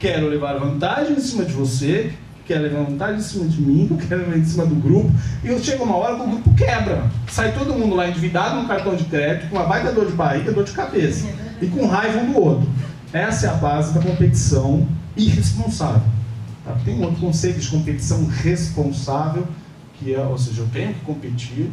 quero levar vantagem em cima de você, quero levar vantagem em cima de mim, eu quero levar em cima do grupo, e chega uma hora que o grupo quebra. Sai todo mundo lá endividado num cartão de crédito, com uma baita dor de barriga, dor de cabeça, e com raiva um do outro. Essa é a base da competição irresponsável. Tá? Tem um outro conceito de competição responsável, que é, ou seja, eu tenho que competir,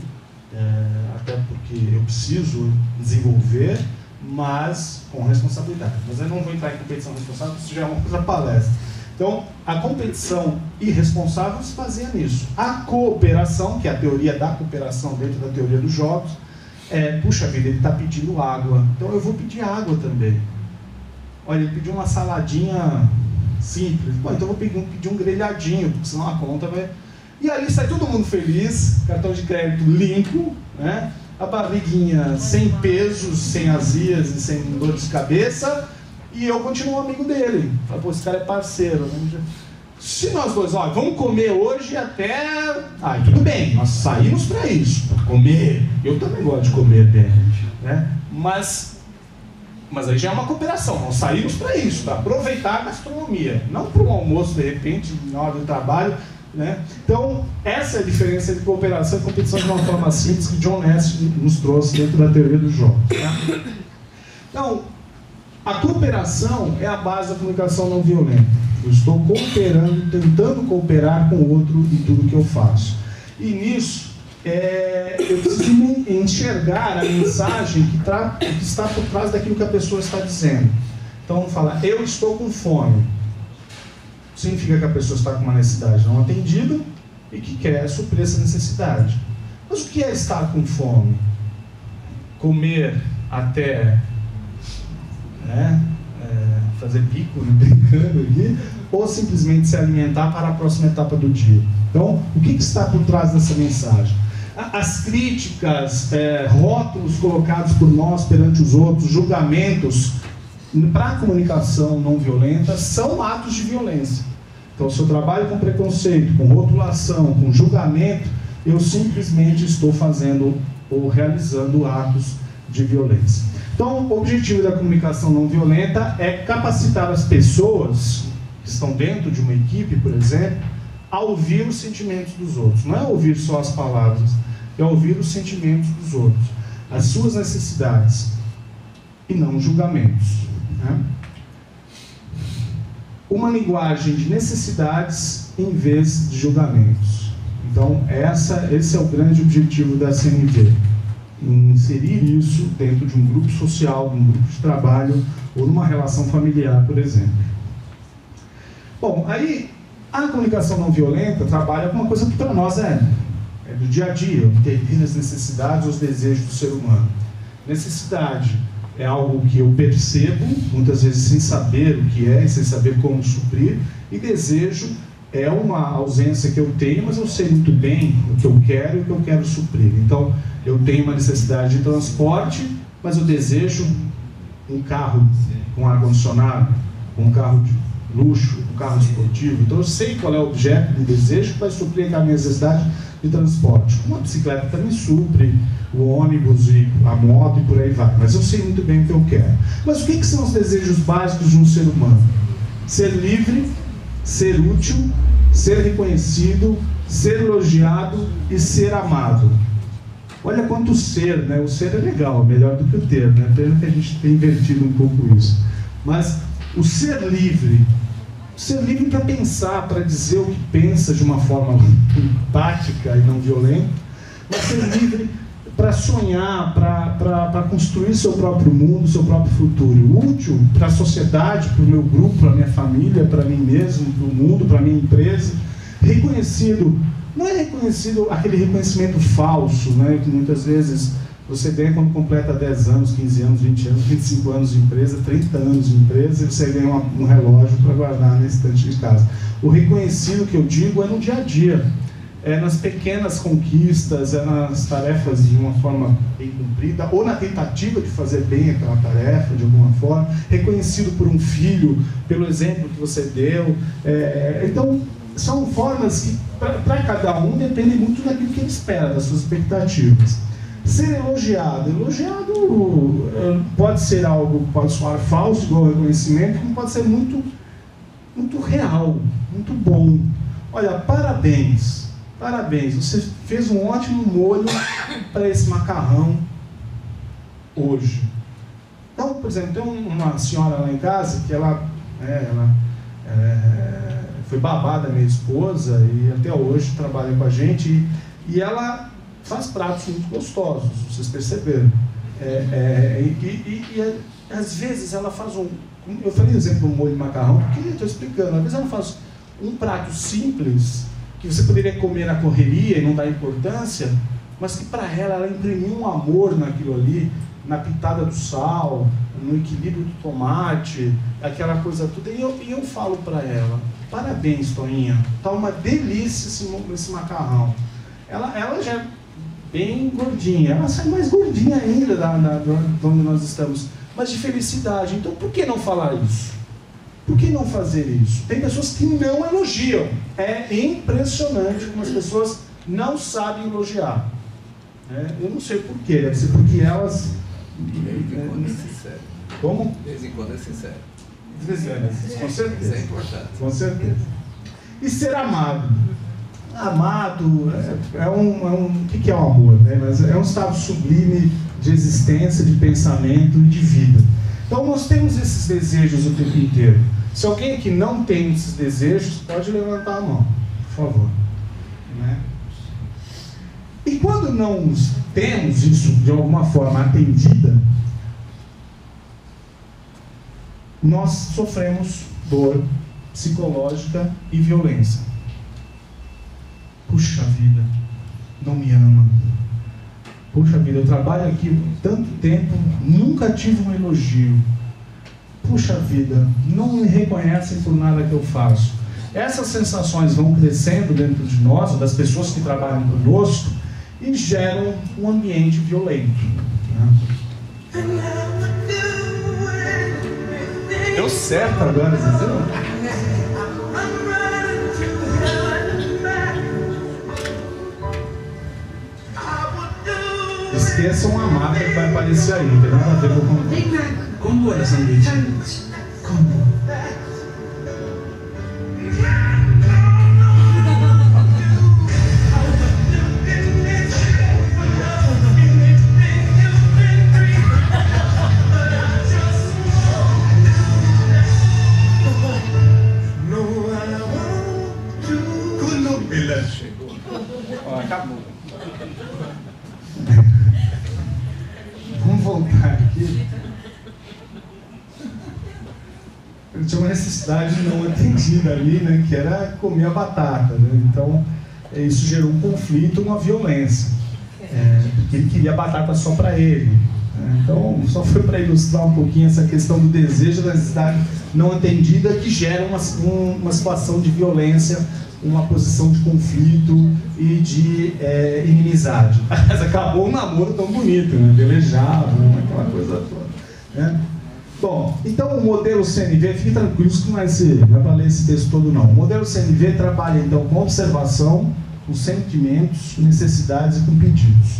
até porque eu preciso desenvolver, mas com responsabilidade. Mas eu não vou entrar em competição responsável, isso já é uma outra palestra. Então, a competição irresponsável se baseia nisso. A cooperação, que é a teoria da cooperação dentro da teoria dos jogos, puxa vida, ele está pedindo água, então eu vou pedir água também. Olha, ele pediu uma saladinha simples, bom, então eu vou pedir um grelhadinho, porque senão a conta vai... E ali sai todo mundo feliz, cartão de crédito limpo, né? A barriguinha sem pesos, sem azias e sem dor de cabeça, e eu continuo amigo dele. Fala, pô, esse cara é parceiro, né? Se nós dois, ó, vamos comer hoje até... tudo bem, nós saímos para isso, para comer. Eu também gosto de comer bem, né? Mas aí já é uma cooperação, nós saímos para isso, para aproveitar a gastronomia, não para um almoço, de repente, na hora do trabalho, né? Então, essa é a diferença entre cooperação e competição de uma forma simples que John Nash nos trouxe dentro da teoria dos jogos. Tá? Então, a cooperação é a base da comunicação não violenta. Eu estou cooperando, tentando cooperar com o outro em tudo que eu faço. E nisso, eu preciso enxergar a mensagem que está por trás daquilo que a pessoa está dizendo. Então, vamos falar, eu estou com fome. Significa que a pessoa está com uma necessidade não atendida e que quer suprir essa necessidade. Mas o que é estar com fome? Comer até fazer bico, brincando aqui, ou simplesmente se alimentar para a próxima etapa do dia? Então, o que está por trás dessa mensagem? As críticas, rótulos colocados por nós perante os outros, julgamentos, para a comunicação não violenta, são atos de violência. Então, se eu trabalho com preconceito, com rotulação, com julgamento, eu simplesmente estou fazendo ou realizando atos de violência. Então, o objetivo da comunicação não violenta é capacitar as pessoas que estão dentro de uma equipe, por exemplo, a ouvir os sentimentos dos outros. Não é ouvir só as palavras, é ouvir os sentimentos dos outros, as suas necessidades, e não julgamentos. Né? Uma linguagem de necessidades em vez de julgamentos. Então, esse é o grande objetivo da CNV. Inserir isso dentro de um grupo social, de um grupo de trabalho ou numa relação familiar, por exemplo. Bom, aí a comunicação não violenta trabalha com uma coisa que para nós é do dia a dia, entender as necessidades, os desejos do ser humano. Necessidade é algo que eu percebo, muitas vezes sem saber o que é, sem saber como suprir, e desejo é uma ausência que eu tenho, mas eu sei muito bem o que eu quero e o que eu quero suprir. Então, eu tenho uma necessidade de transporte, mas eu desejo um carro com ar-condicionado, um carro de luxo, um carro esportivo. Então, eu sei qual é o objeto do desejo que vai suprir a minha necessidade de transporte. Uma bicicleta também supre, o ônibus e a moto e por aí vai. Mas eu sei muito bem o que eu quero. Mas o que são os desejos básicos de um ser humano? Ser livre, ser útil, ser reconhecido, ser elogiado e ser amado. Olha quanto ser, né? O ser é legal, melhor do que o ter, né? Pena que a gente tem invertido um pouco isso. Mas o ser livre para pensar, para dizer o que pensa de uma forma empática e não violenta, mas ser livre para sonhar, para construir seu próprio mundo, seu próprio futuro. Útil para a sociedade, para o meu grupo, para a minha família, para mim mesmo, para o mundo, para a minha empresa. Reconhecido, não é reconhecido aquele reconhecimento falso, né, que muitas vezes você ganha quando completa 10 anos, 15 anos, 20 anos, 25 anos de empresa, 30 anos de empresa, e você ganha um relógio para guardar na estante de casa. O reconhecido que eu digo é no dia a dia. É nas pequenas conquistas, é nas tarefas de uma forma bem cumprida, ou na tentativa de fazer bem aquela tarefa de alguma forma, reconhecido por um filho, pelo exemplo que você deu. Então, são formas que, para cada um, dependem muito daquilo que ele espera, das suas expectativas. Ser elogiado pode ser algo, pode soar falso, igual ao reconhecimento, como pode ser muito muito real, muito bom. Olha, parabéns, parabéns, você fez um ótimo molho para esse macarrão hoje. Então, por exemplo, tem uma senhora lá em casa que ela foi babá da minha esposa e até hoje trabalha com a gente e ela faz pratos muito gostosos, vocês perceberam. Às vezes ela faz eu falei o exemplo do molho de macarrão, porque eu estou explicando, às vezes ela faz um prato simples, que você poderia comer na correria e não dar importância, mas que para ela imprimiu um amor naquilo ali, na pitada do sal, no equilíbrio do tomate, aquela coisa toda. E eu falo para ela, parabéns, Toinha, tá uma delícia esse macarrão. Ela já é bem gordinha, ela sai mais gordinha ainda de onde nós estamos, mas de felicidade. Então por que não falar isso? Por que não fazer isso? Tem pessoas que não elogiam. É impressionante como as pessoas não sabem elogiar. Eu não sei porquê, deve ser porque elas... De vez em quando é sincero. Como? De vez em quando é sincero. Com certeza. Isso é importante. Com certeza. E ser amado. Amado o que é o amor? Né? Mas é um estado sublime de existência, de pensamento e de vida. Então nós temos esses desejos o tempo inteiro. Se alguém aqui não tem esses desejos, pode levantar a mão, por favor. Né? E quando não temos isso de alguma forma atendida, nós sofremos dor psicológica e violência. Puxa vida, não me ama. Puxa vida, eu trabalho aqui tanto tempo, nunca tive um elogio. Puxa vida, não me reconhecem por nada que eu faço. Essas sensações vão crescendo dentro de nós, das pessoas que trabalham conosco, e geram um ambiente violento. Né? Deu certo agora, vocês viram? Esqueçam a marca que vai aparecer aí, não tem nada a ver com como era sanduíche. Como? Chegou. Ó, acabou. Vamos voltar aqui. Eu tinha uma necessidade não atendida ali, né, que era comer a batata. Né? Então, isso gerou um conflito, uma violência. Porque ele queria a batata só para ele. Né? Então, só foi para ilustrar um pouquinho essa questão do desejo, da necessidade não atendida, que gera uma situação de violência, uma posição de conflito e de inimizade. Mas acabou um namoro tão bonito, né? Velejava, aquela coisa toda. Né? Bom, então o modelo CNV, fique tranquilo que não é para ler esse texto todo não. O modelo CNV trabalha então com observação, com sentimentos, com necessidades e com pedidos.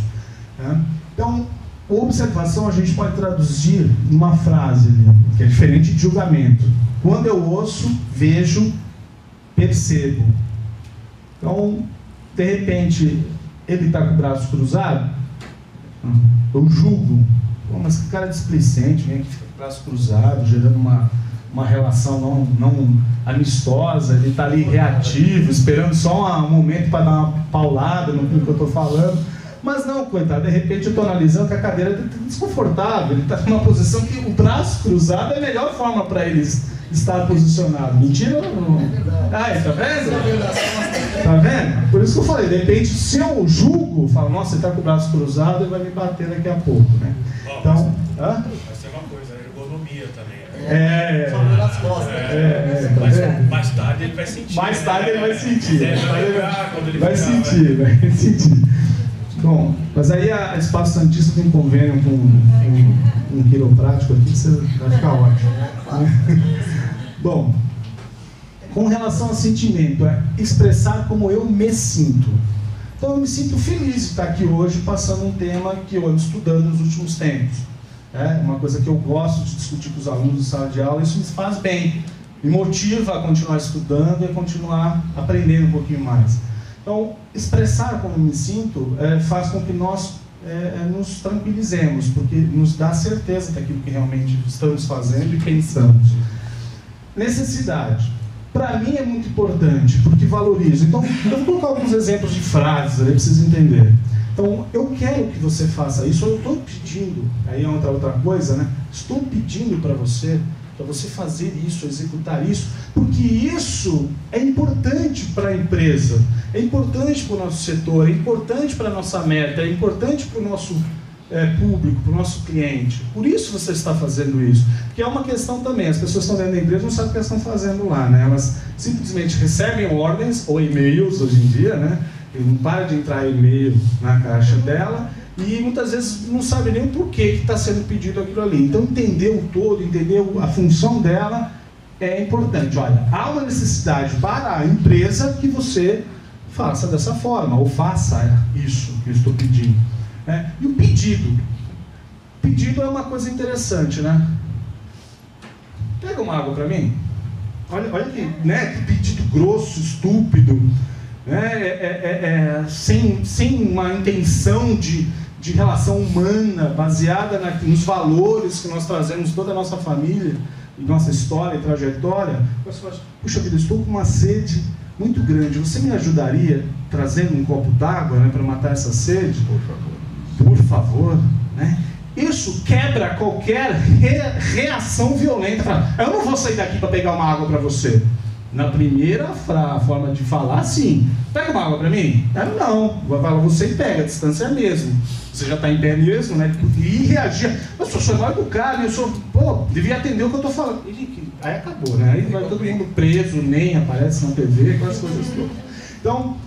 Né? Então, observação a gente pode traduzir numa frase ali, que é diferente de julgamento. Quando eu ouço, vejo, percebo. Então, de repente, ele está com o braço cruzado, eu julgo. Pô, mas que cara displicente, né, que fica com o braço cruzado, gerando uma relação não amistosa, ele está ali reativo, esperando só um momento para dar uma paulada no que eu estou falando. Mas não, coitado, de repente eu estou analisando que a cadeira está desconfortável, ele está numa posição que o braço cruzado é a melhor forma para eles estar posicionado. Mentira ou não? Aí, tá vendo? Tá vendo? Por isso que eu falei, de repente, se eu julgo, falo, nossa, ele tá com o braço cruzado, ele vai me bater daqui a pouco, né? Então, vai ser uma coisa, ergonomia também. Só nas costas. Mais tarde ele vai sentir. Mais tarde ele vai sentir. Vai sentir. Bom, mas aí a Espaço Santista tem convênio com um quiroprático aqui, você vai ficar ótimo. Bom, com relação a sentimento, é expressar como eu me sinto. Então eu me sinto feliz de estar aqui hoje passando um tema que eu ando estudando nos últimos tempos. É uma coisa que eu gosto de discutir com os alunos em sala de aula, isso me faz bem. me motiva a continuar estudando e a continuar aprendendo um pouquinho mais. Então, expressar como me sinto faz com que nós nos tranquilizemos, porque nos dá certeza daquilo que realmente estamos fazendo e pensamos. Necessidade. Para mim é muito importante, porque valorizo. Então, eu vou colocar alguns exemplos de frases, aí precisa entender. Então, eu quero que você faça isso, ou eu estou pedindo, aí é outra coisa, né? Estou pedindo para você fazer isso, executar isso, porque isso é importante para a empresa, é importante para o nosso setor, é importante para a nossa meta, é importante para o nosso público, para o nosso cliente. Por isso você está fazendo isso. Que é uma questão também, as pessoas estão dentro da empresa não sabem o que elas estão fazendo lá, né? Elas simplesmente recebem ordens ou e-mails hoje em dia, né? E não para de entrar e-mail na caixa dela e muitas vezes não sabe nem o porquê que está sendo pedido aquilo ali. Então entender o todo, entender a função dela é importante. Olha, há uma necessidade para a empresa que você faça dessa forma, ou faça isso que eu estou pedindo. E o pedido? O pedido é uma coisa interessante, né? Pega uma água para mim. Olha que, né, que pedido grosso, estúpido, né? Sem uma intenção de relação humana, baseada nos valores que nós trazemos toda a nossa família, e nossa história e trajetória. Você fala, puxa vida, estou com uma sede muito grande, você me ajudaria trazendo um copo d'água, né, para matar essa sede? Por favor. Por favor, né? Isso quebra qualquer reação violenta. Eu não vou sair daqui para pegar uma água para você. Na primeira forma de falar, sim. Pega uma água para mim? Eu não. Você pega, a distância é a mesma. Você já está em pé mesmo, né? E reagir. Mas eu sou mal educado, eu sou. Pô, devia atender o que eu estou falando. Aí acabou, né? Aí vai todo mundo preso, nem aparece na TV, aquelas coisas todas. Então,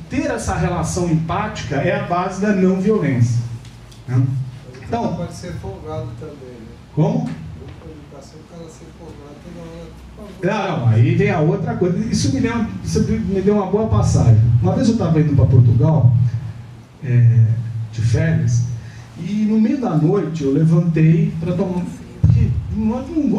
ter essa relação empática é a base da não violência. Né? Então, pode ser folgado também, né? Como? Não, aí vem a outra coisa. Isso me deu uma boa passagem. Uma vez eu estava indo para Portugal, de férias, e no meio da noite eu levantei para tomar. Porque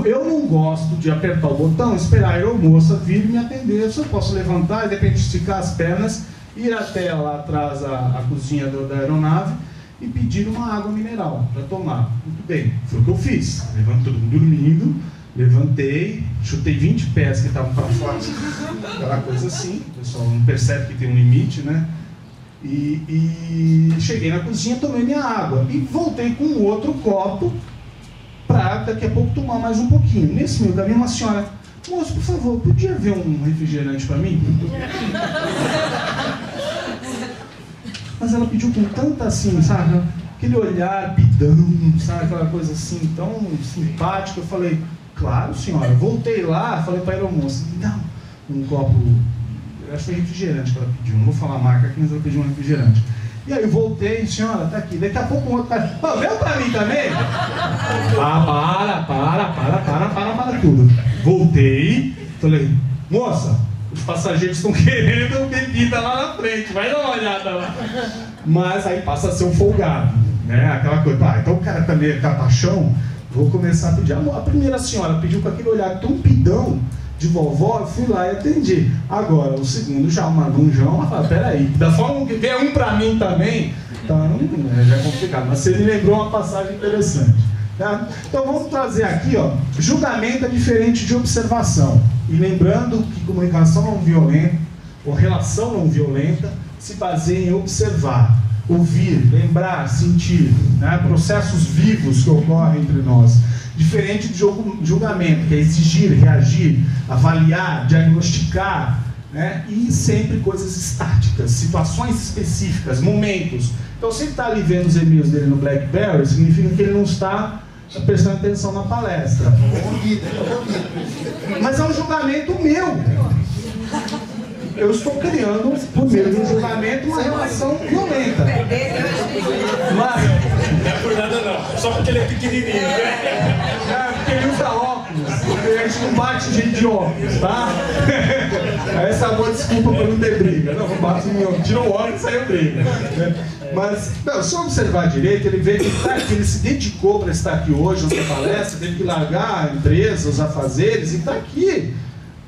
eu não gosto de apertar o botão, esperar a aeromoça vir e me atender. Eu só posso levantar e de repente esticar as pernas, ir até lá atrás a cozinha da aeronave e pedir uma água mineral para tomar. Muito bem, foi o que eu fiz. Levantou todo mundo dormindo. Levantei, chutei 20 pés que estavam para fora, aquela coisa assim, o pessoal não percebe que tem um limite, né? E cheguei na cozinha, tomei minha água e voltei com um outro copo para daqui a pouco tomar mais um pouquinho. Nesse meio caminho, uma senhora, moço, por favor, podia ver um refrigerante para mim? Mas ela pediu com tanta assim, sabe? Aquele olhar bidão, sabe? Aquela coisa assim, tão simpática. Eu falei, claro, senhora. Voltei lá, falei para a aeromoça, não, um copo, eu acho que foi refrigerante que ela pediu, não vou falar a marca aqui, mas ela pediu um refrigerante. E aí eu voltei, senhora, tá aqui. Daqui a pouco um outro cara, veio para mim também? Para tudo. Voltei, falei, moça, os passageiros estão querendo bebida lá na frente, vai dar uma olhada lá. Mas aí passa a ser um folgado, né? Aquela coisa, então o cara tá meio capachão, vou começar a pedir. A primeira senhora pediu com aquele olhar tão pidão de vovó, eu fui lá e atendi. Agora, o segundo já mandou um João, ela fala, peraí, da forma que vem um pra mim também, então já é complicado. Mas você me lembrou uma passagem interessante. Tá? Então vamos trazer aqui, ó, julgamento é diferente de observação. E lembrando que comunicação não violenta, ou relação não violenta, se baseia em observar, ouvir, lembrar, sentir, né? Processos vivos que ocorrem entre nós. Diferente de julgamento, que é exigir, reagir, avaliar, diagnosticar, né? E sempre coisas estáticas, situações específicas, momentos. Então, se ele está ali vendo os e-mails dele no BlackBerry, significa que ele não está prestando atenção na palestra. Mas é um julgamento meu. Eu estou criando, por meio de um julgamento, uma relação violenta. Mas... Não é por nada não, só porque ele é pequenininho. É, porque ele usa óculos. A gente não bate gente de óculos, tá? Essa é uma boa desculpa para não ter briga. Não bate em óculos, tira o óculos e sai a briga. Mas, não, se eu observar direito, ele vê que tá aqui, ele se dedicou para estar aqui hoje nessa palestra, teve que largar a empresa, os afazeres, e está aqui.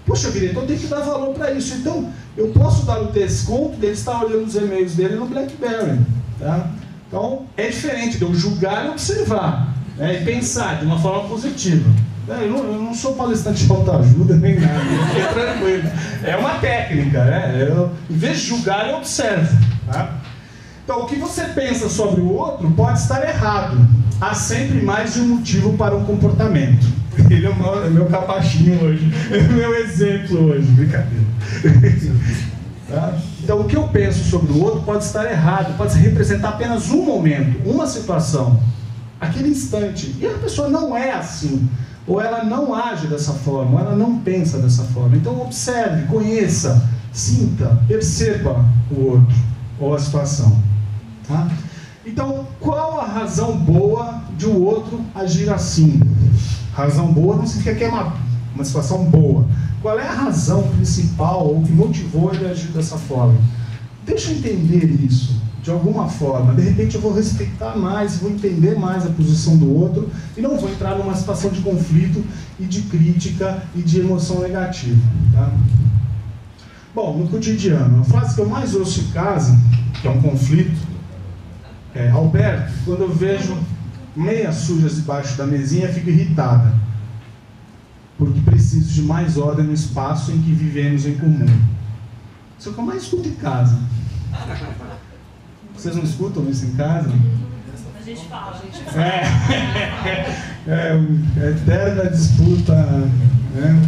Poxa vida, então eu tenho que dar valor para isso. Então, eu posso dar o desconto dele estar olhando os e-mails dele no BlackBerry. Tá? Então, é diferente de eu julgar e observar, né, e pensar de uma forma positiva. Eu não sou palestrante de autoajuda nem nada, fique tranquilo. É uma técnica, né? Em vez de julgar, eu observo. Tá? Então, o que você pensa sobre o outro pode estar errado. Há sempre mais de um motivo para um comportamento. Ele é o meu capachinho hoje, é o meu exemplo hoje, brincadeira. Tá? Então, o que eu penso sobre o outro pode estar errado, pode representar apenas um momento, uma situação, aquele instante. E a pessoa não é assim, ou ela não age dessa forma, ou ela não pensa dessa forma. Então, observe, conheça, sinta, perceba o outro, ou a situação. Tá? Então, qual a razão boa de o outro agir assim? Razão boa não significa que é uma situação boa. Qual é a razão principal ou que motivou ele a agir dessa forma? Deixa eu entender isso de alguma forma. De repente eu vou respeitar mais, vou entender mais a posição do outro e não vou entrar numa situação de conflito e de crítica e de emoção negativa. Tá? Bom, no cotidiano, a frase que eu mais ouço em casa, que é um conflito, Alberto, quando eu vejo meias sujas debaixo da mesinha, fico irritada, porque preciso de mais ordem no espaço em que vivemos em comum. Isso é o que eu mais escuto em casa. Vocês não escutam isso em casa? A gente fala. Eterna disputa, né?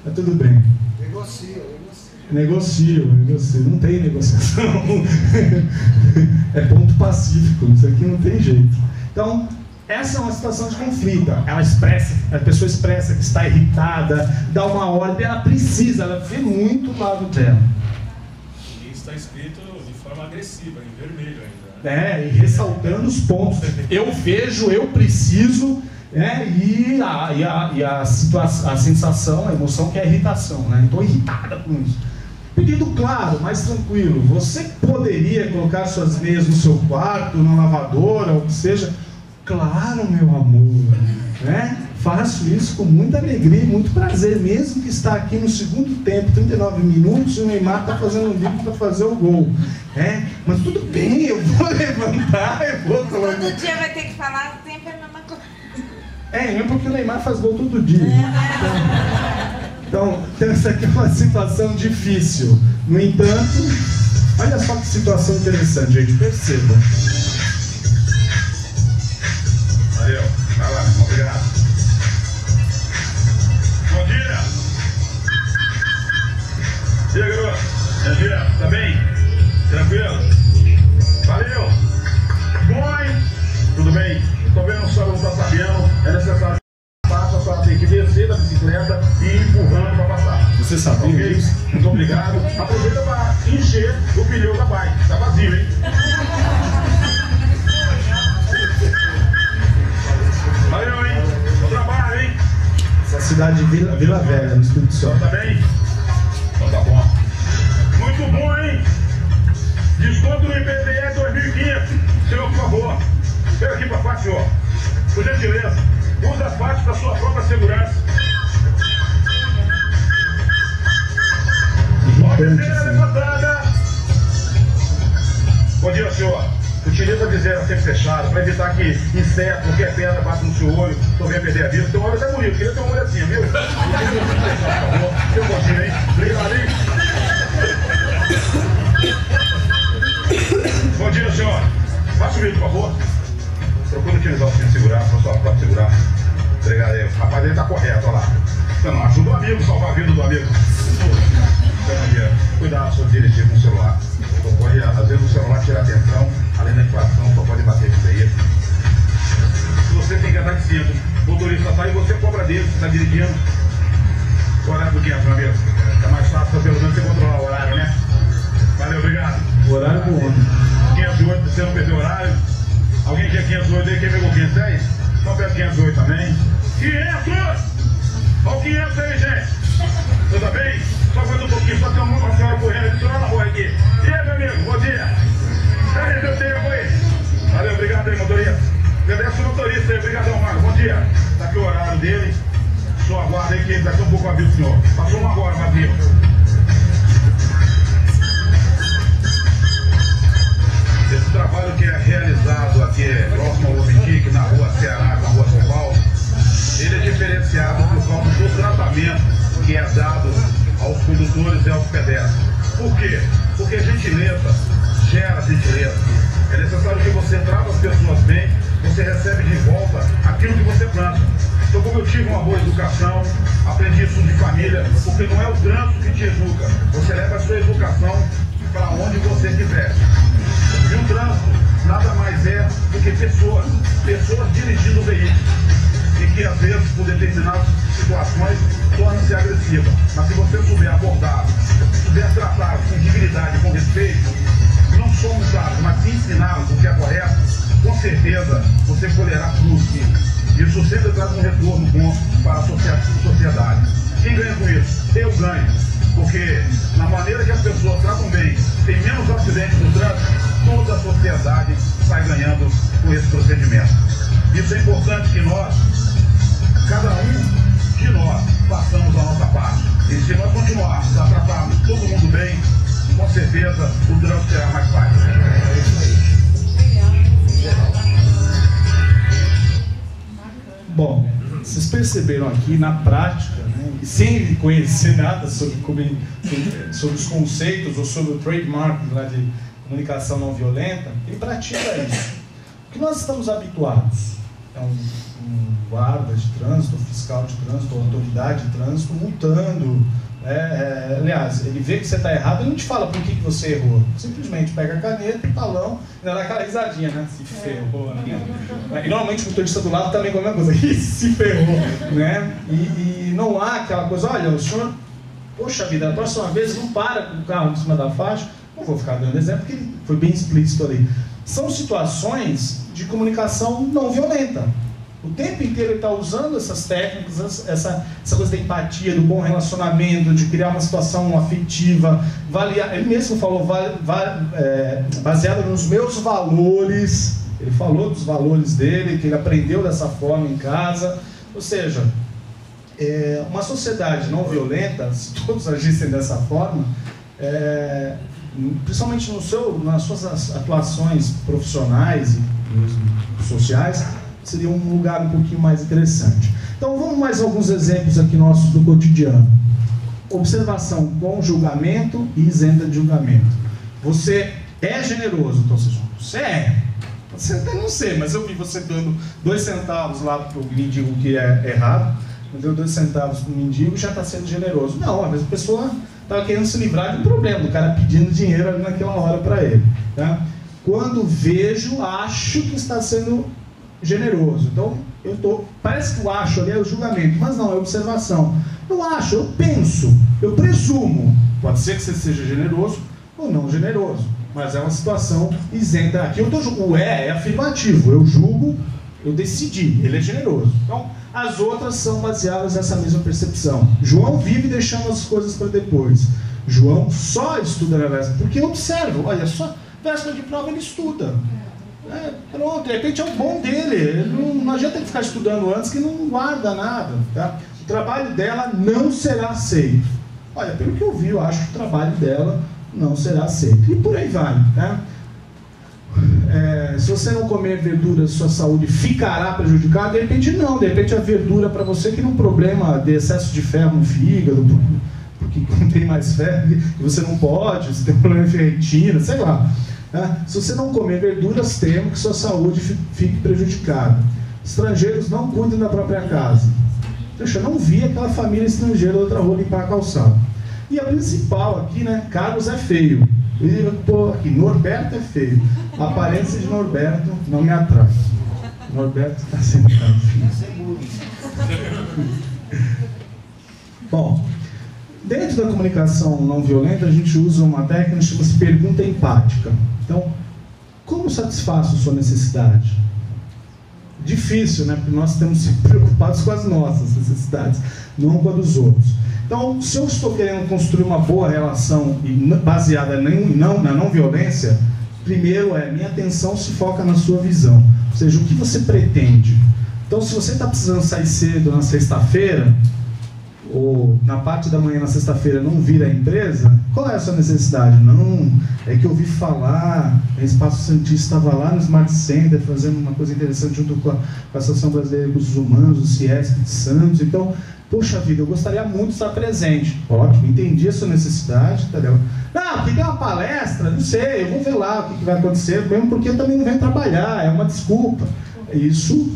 Tá tudo bem. Negocio. Não tem negociação. É ponto pacífico. Isso aqui não tem jeito. Então, essa é uma situação de conflito. A pessoa expressa que está irritada, dá uma ordem, ela vê muito o lado dela. E está escrito de forma agressiva, em vermelho ainda. E ressaltando os pontos. Eu vejo, eu preciso, e a sensação, a emoção que é a irritação. Né? Estou irritada com isso. Pedido claro, mais tranquilo. Você poderia colocar suas meias no seu quarto, na lavadora, ou o que seja. Claro, meu amor. Né? Faço isso com muita alegria e muito prazer, mesmo que está aqui no segundo tempo, 39 minutos, e o Neymar está fazendo um drible para fazer o gol. Mas tudo bem, eu vou levantar, eu vou colocar. Todo dia vai ter que falar sempre a mesma coisa. Mesmo porque o Neymar faz gol todo dia. Então, essa aqui é uma situação difícil. No entanto, olha só que situação interessante, gente. Perceba. Valeu. Vai lá. Obrigado. Bom dia. E aí, garoto? Bom dia. Tá bem? Tranquilo? Valeu. Bom, hein? Tudo bem? Tô vendo que o senhor não tá sabendo. É necessário passar, só tem que descer da bicicleta e ir empurrando para passar. Você sabia okay? isso? Muito obrigado. Aproveita para encher o pneu da bike. Tá vazio, hein? Valeu, hein? Bom trabalho, hein? Essa cidade de Vila Velha, no Espírito Santo. Tá bem? Então tá bom. Muito bom, hein? Desconto no IPTU 2015. Senhor, por favor. Espera aqui pra parte, senhor. Por gentileza. Use as partes para sua própria segurança. Pode ser levantada. Bom dia, senhor. Utiliza de zero sempre fechado para evitar que inseto, qualquer pedra bata no seu olho, também perder a vida. Teu olho tá bonito, queria ter um olho assim, viu? Por favor, seu gostinho, hein? Obrigado, hein? Bom dia, senhor. Vá subir, por favor. Procura utilizar o cinto de segurança para sua própria segurança. Obrigado aí. O rapaz, ele tá correto, olha lá. Então, ajuda o amigo, salvar a vida do amigo. Cuidado, só dirigir com o celular. Pode, às vezes o celular tira atenção, além da inflação, só pode bater isso aí. Se você tem que andar de cinto, o motorista sai e você cobra dele, você está dirigindo. O horário do 500, meu amigo. É mais fácil, pelo menos, você controlar o horário, né? Valeu, obrigado. O horário do homem. 508, você não perdeu o horário. Alguém quer 508 aí? Quem pegou 506? Então pega 508 também. 500! Olha o 500 aí, gente. Tudo bem? Só aguenta um pouquinho, só tem uma senhora correndo aqui, só na rua aqui. E aí, meu amigo, bom dia. Cadê seu tempo aí? Valeu, obrigado aí, motorista. Agradeço o motorista aí, obrigadão, mano. Bom dia. Tá aqui o horário dele. Só aguarda aí que daqui a pouco eu aviso o senhor. Passou uma agora, vazio. Esse trabalho que é realizado aqui próximo ao Lobitique, na rua Ceará, na rua São Paulo, ele é diferenciado por causa do tratamento que é dado aos condutores e aos pedestres. Por quê? Porque gentileza gera gentileza. É necessário que você trate as pessoas bem, você recebe de volta aquilo que você planta. Então, como eu tive uma boa educação, aprendi isso de família, porque não é o trânsito que te educa, você leva a sua educação para onde você quiser. E o trânsito nada mais é do que pessoas dirigindo o veículo. E que às vezes, por determinadas situações, torna-se agressiva. Mas se você souber abordar, souber tratar com dignidade, com respeito, não só usá-los, mas sim ensiná-los o que é correto, com certeza você colherá frutos. Isso sempre traz um retorno bom para a sociedade. Quem ganha com isso? Eu ganho. Porque na maneira que as pessoas tratam bem, tem menos acidentes no trânsito, toda a sociedade sai ganhando com esse procedimento. Isso é importante que nós, cada um de nós, façamos a nossa parte. E se nós continuarmos a tratarmos todo mundo bem, com certeza o trânsito será mais fácil. É isso aí. Bom, vocês perceberam aqui na prática, né, sem conhecer nada sobre os conceitos ou sobre o trademark lá de comunicação não violenta, ele pratica isso. O que nós estamos habituados é um guarda de trânsito, fiscal de trânsito, autoridade de trânsito multando. Aliás, ele vê que você está errado, ele não te fala por que você errou. Simplesmente pega a caneta, o talão, e dá aquela risadinha, né? Se ferrou, né? E normalmente o motorista do lado também com a mesma coisa, se ferrou, né? E não há aquela coisa, olha, o senhor, poxa vida, a próxima vez não para com o carro em cima da faixa. Não vou ficar dando exemplo, porque foi bem explícito ali. São situações de comunicação não violenta. O tempo inteiro ele está usando essas técnicas, essa coisa da empatia, do bom relacionamento, de criar uma situação afetiva, ele mesmo falou, baseado nos meus valores. Ele falou dos valores dele, que ele aprendeu dessa forma em casa. Ou seja, uma sociedade não violenta, se todos agissem dessa forma, principalmente nas suas atuações profissionais e mesmo sociais, seria um lugar um pouquinho mais interessante. Então vamos mais alguns exemplos aqui nossos do cotidiano. Observação com julgamento e isenta de julgamento. Você é generoso, então você é. Você até não sei, mas eu vi você dando 2 centavos lá para o mendigo, que é errado. Deu 2 centavos para o mendigo e já está sendo generoso. Não, às vezes a pessoa estava querendo se livrar de um problema, do cara pedindo dinheiro ali naquela hora para ele. Tá? Quando vejo, acho que está sendo generoso. Então, parece que eu acho ali é o julgamento, mas não, é observação. Eu acho, eu penso, eu presumo. Pode ser que você seja generoso ou não generoso, mas é uma situação isenta. Aqui o é afirmativo, eu julgo, eu decidi, ele é generoso. Então, as outras são baseadas nessa mesma percepção. João vive deixando as coisas para depois. João só estuda na véspera, porque eu observo, olha só, véspera de prova ele estuda. Pronto, de repente é o bom dele. Não adianta ele ficar estudando antes, que não guarda nada. Tá? O trabalho dela não será aceito. Olha, pelo que eu vi, eu acho que o trabalho dela não será aceito. E por aí vai. Tá? Se você não comer verdura, sua saúde ficará prejudicada. De repente não, de repente a verdura para você que tem um problema de excesso de ferro no fígado, porque não tem mais ferro, e você não pode, você tem um problema de ferritina, sei lá. Se você não comer verduras, temo que sua saúde fique prejudicada. Estrangeiros não cuidam da própria casa. Poxa, eu não vi aquela família estrangeira da outra rua limpar a calçada. E a principal aqui, né? Carlos é feio. Pô, aqui, Norberto é feio. A aparência de Norberto não me atrai. Norberto está sentado. Bom, dentro da comunicação não violenta, a gente usa uma técnica que chama-se pergunta empática. Então, como satisfaço sua necessidade? Difícil, né? Porque nós temos sido preocupados com as nossas necessidades, não com a dos outros. Então, se eu estou querendo construir uma boa relação baseada na não violência, Primeiro minha atenção se foca na sua visão, ou seja, o que você pretende. Então, se você está precisando sair cedo na sexta-feira, ou na parte da manhã na sexta-feira não vir a empresa, qual é a sua necessidade? Não, é que eu ouvi falar, a Espaço Santista estava lá no Smart Center fazendo uma coisa interessante junto com a Associação Brasileira de Recursos Humanos, o CIESP de Santos, então, poxa vida, eu gostaria muito de estar presente. Ótimo, entendi a sua necessidade, entendeu? Não, porque tem uma palestra, não sei, eu vou ver lá o que vai acontecer, mesmo porque eu também não venho trabalhar, é uma desculpa. Isso,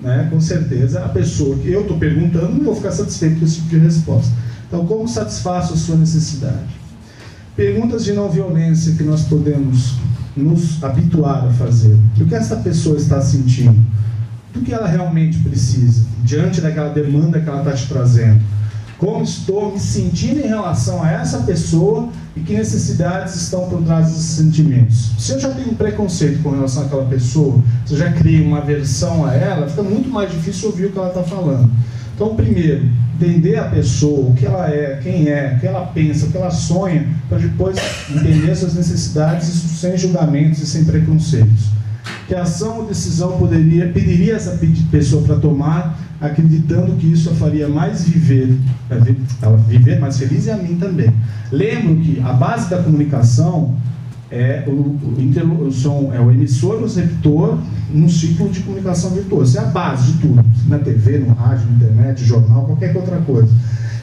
né, com certeza, a pessoa que eu estou perguntando não vou ficar satisfeito com esse tipo de resposta. Então, como satisfaço a sua necessidade? Perguntas de não violência que nós podemos nos habituar a fazer. O que essa pessoa está sentindo? Do que ela realmente precisa, diante daquela demanda que ela está te trazendo. Como estou me sentindo em relação a essa pessoa e que necessidades estão por trás desses sentimentos. Se eu já tenho um preconceito com relação àquela pessoa, se eu já criei uma aversão a ela, fica muito mais difícil ouvir o que ela está falando. Então, primeiro, entender a pessoa, o que ela é, quem é, o que ela pensa, o que ela sonha, para depois entender suas necessidades sem julgamentos e sem preconceitos. Que ação ou decisão pediria essa pessoa para tomar, acreditando que isso a faria mais ela viver mais feliz e a mim também. Lembro que a base da comunicação é o emissor e o receptor num ciclo de comunicação virtuosa. Isso é a base de tudo, na TV, no rádio, na internet, jornal, qualquer outra coisa.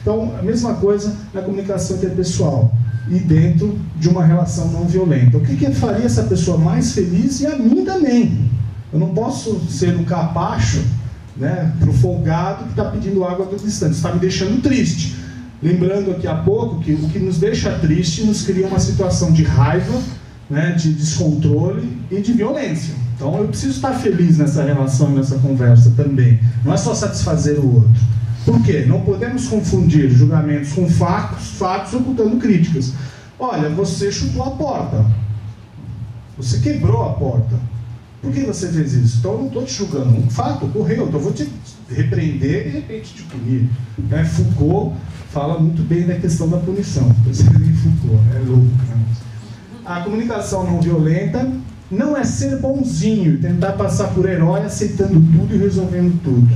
Então, a mesma coisa na comunicação interpessoal e dentro de uma relação não violenta. O que faria essa pessoa mais feliz e a mim também? Eu não posso ser um capacho, né, para o folgado que está pedindo água do distante. Isso está me deixando triste. Lembrando aqui há pouco que o que nos deixa triste nos cria uma situação de raiva, né, de descontrole e de violência. Então eu preciso estar feliz nessa relação, nessa conversa também. Não é só satisfazer o outro. Por quê? Não podemos confundir julgamentos com fatos ocultando críticas. Olha, você chutou a porta. Você quebrou a porta. Por que você fez isso? Então eu não estou te julgando. Um fato ocorreu. Então eu vou te repreender e de repente te punir. Foucault fala muito bem da questão da punição. Foucault, é louco. Né? A comunicação não violenta não é ser bonzinho, tentar passar por herói aceitando tudo e resolvendo tudo.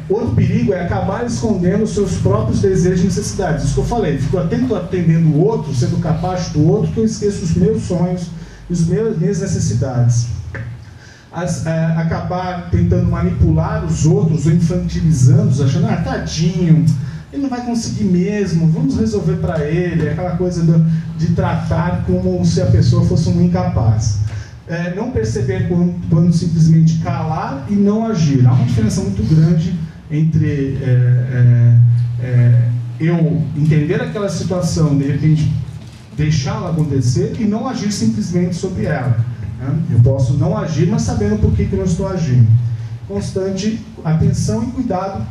Outro perigo é acabar escondendo os seus próprios desejos e necessidades. Isso que eu falei, fico atento atendendo o outro, sendo capaz do outro, que eu esqueço os meus sonhos e as minhas necessidades. Acabar tentando manipular os outros ou infantilizando-os, achando, tadinho, ele não vai conseguir mesmo, vamos resolver para ele, aquela coisa de tratar como se a pessoa fosse um incapaz. Não perceber quando simplesmente calar e não agir. Há uma diferença muito grande entre eu entender aquela situação, de repente deixá-la acontecer e não agir simplesmente sobre ela. Né? Eu posso não agir, mas sabendo por que eu não estou agindo. Constante atenção e cuidado,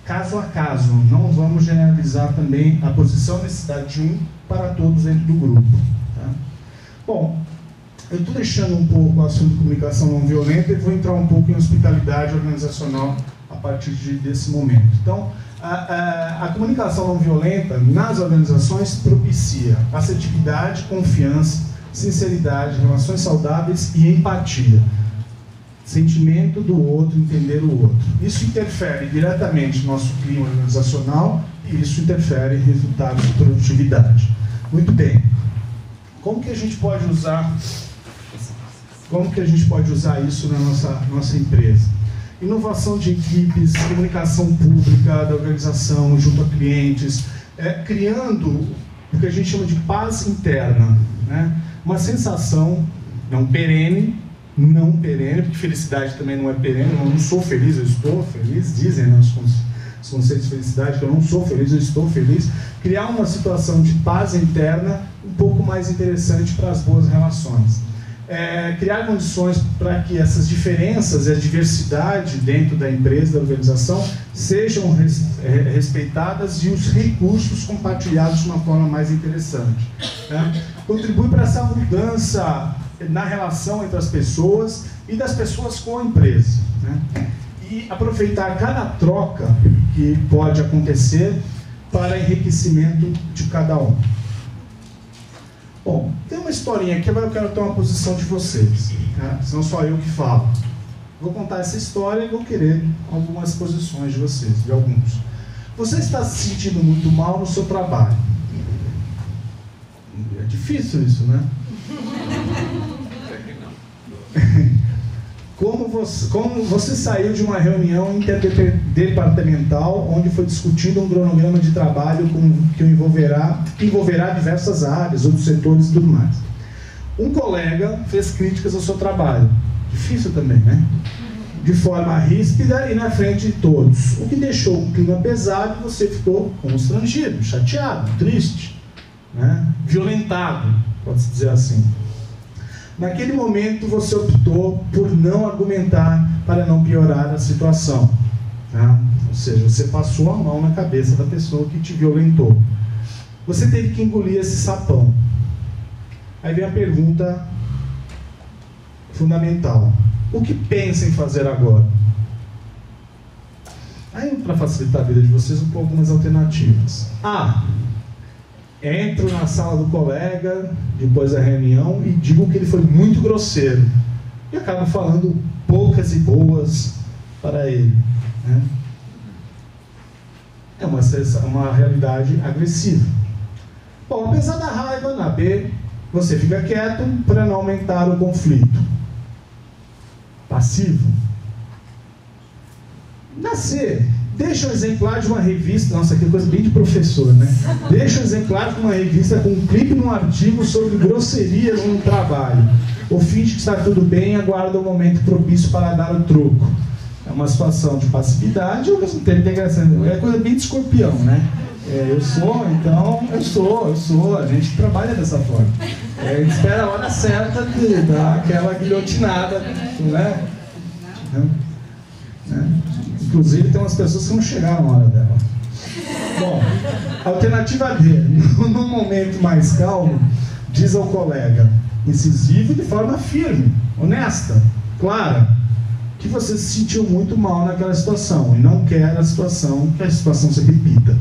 caso a caso. Não vamos generalizar também a posição e necessidade de um para todos dentro do grupo. Tá? Bom, eu estou deixando um pouco o assunto de comunicação não violenta e vou entrar um pouco em hospitalidade organizacional a partir desse momento. Então, a comunicação não violenta nas organizações propicia assertividade, confiança, sinceridade, relações saudáveis e empatia. Sentimento do outro, entender o outro. Isso interfere diretamente no nosso clima organizacional e isso interfere em resultados de produtividade. Muito bem. Como que a gente pode usar isso na nossa empresa? Inovação de equipes, comunicação pública da organização junto a clientes, criando o que a gente chama de paz interna, né? Uma sensação não perene, porque felicidade também não é perene. Eu não sou feliz, eu estou feliz, dizem, né, os conceitos de felicidade, que eu não sou feliz, eu estou feliz. Criar uma situação de paz interna um pouco mais interessante para as boas relações. Criar condições para que essas diferenças e a diversidade dentro da empresa, da organização, sejam respeitadas e os recursos compartilhados de uma forma mais interessante. Né? Contribui para essa mudança na relação entre as pessoas e das pessoas com a empresa. Né? E aproveitar cada troca que pode acontecer para enriquecimento de cada um. Bom, tem uma historinha aqui, mas eu quero ter uma posição de vocês, tá? Senão só eu que falo. Vou contar essa história e vou querer algumas posições de vocês, de alguns. Você está se sentindo muito mal no seu trabalho. É difícil isso, né? Como você saiu de uma reunião interdepartamental onde foi discutido um cronograma de trabalho que envolverá diversas áreas, outros setores e tudo mais. Um colega fez críticas ao seu trabalho. Difícil também, né? De forma ríspida e na frente de todos. O que deixou o clima pesado e você ficou constrangido, chateado, triste, né? Violentado, pode-se dizer assim. Naquele momento você optou por não argumentar para não piorar a situação, tá? Ou seja, você passou a mão na cabeça da pessoa que te violentou. Você teve que engolir esse sapão. Aí vem a pergunta fundamental. O que pensa em fazer agora? Aí, para facilitar a vida de vocês, vou pôr algumas alternativas. A. Entro na sala do colega, depois da reunião, e digo que ele foi muito grosseiro. E acabo falando poucas e boas para ele, né? É uma realidade agressiva. Bom, apesar da raiva, na B, você fica quieto para não aumentar o conflito. Passivo. Na C, deixa um exemplar de uma revista, nossa, que coisa bem de professor, né? Deixa um exemplar de uma revista com um clipe num artigo sobre grosserias no trabalho. Ou finge que está tudo bem e aguarda o momento propício para dar o troco. É uma situação de passividade, ao mesmo tempo integração. É coisa bem de escorpião, né? Eu sou, então eu sou. A gente trabalha dessa forma. A gente espera a hora certa de dar aquela guilhotinada, né? Inclusive tem umas pessoas que não chegaram na hora dela. Bom, alternativa D. Num momento mais calmo, diz ao colega, incisivo de forma firme, honesta, clara, que você se sentiu muito mal naquela situação e não quer que a situação se repita.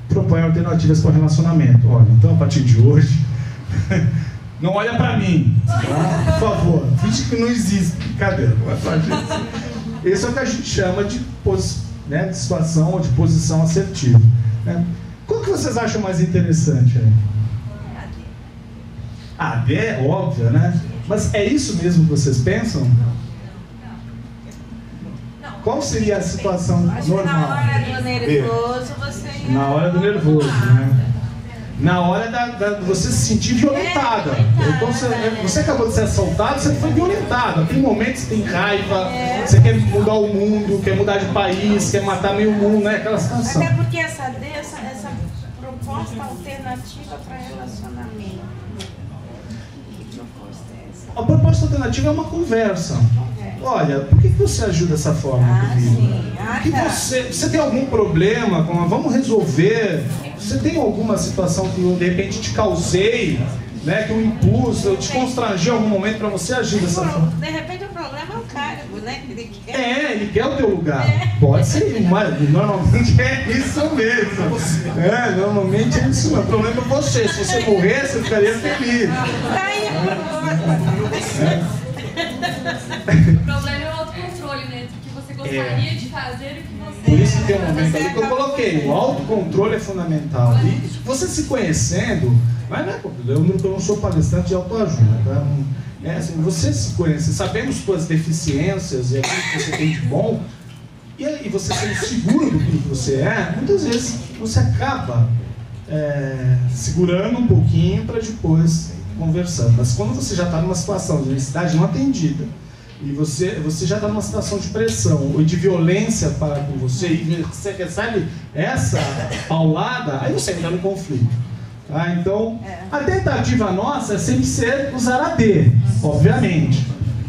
Propõe alternativas para o relacionamento. Olha, então a partir de hoje, não olha para mim, tá? Por favor, finge que não existe. Cadê? Esse é o que a gente chama de situação ou de posição assertiva, né? Qual que vocês acham mais interessante aí? A D é óbvia, né? Mas é isso mesmo que vocês pensam? Qual seria a situação normal? Na hora do nervoso, você... Na hora do nervoso, né? Na hora de você se sentir violentada. Então você acabou de ser assaltado, você foi violentada. Tem momentos que você tem raiva, você quer mudar o mundo, quer mudar de país, quer matar meio mundo, né? Aquela situação. Até porque essa proposta alternativa para relacionamento. Que proposta é essa? A proposta alternativa é uma conversa. Olha, por que você agiu dessa forma comigo? Você tem algum problema? Vamos resolver. Você tem alguma situação que eu, de repente, te causei, né, que eu impus, eu te constrangi em algum momento para você agir dessa forma? De repente o problema é o cargo, né? Ele quer o teu lugar. Pode ser, mas normalmente é isso mesmo. Normalmente é isso mesmo. O problema é você. Se você morresse, eu ficaria feliz. O problema é o autocontrole, né? O que você gostaria de fazer e o que você... Por isso que tem um momento ali que eu coloquei. O autocontrole é fundamental. E você se conhecendo... Mas não é problema, eu não sou palestrante de autoajuda. Tá? Assim, você se conhece, sabendo suas deficiências e aquilo que você tem de bom, e você sendo seguro do que você é, muitas vezes você acaba segurando um pouquinho para depois conversando. Mas quando você já está numa situação de necessidade não atendida, e você já está numa situação de pressão ou de violência para com você, e você recebe essa paulada, aí você entra no conflito. Tá? Então, a tentativa nossa é sempre usar a D, obviamente.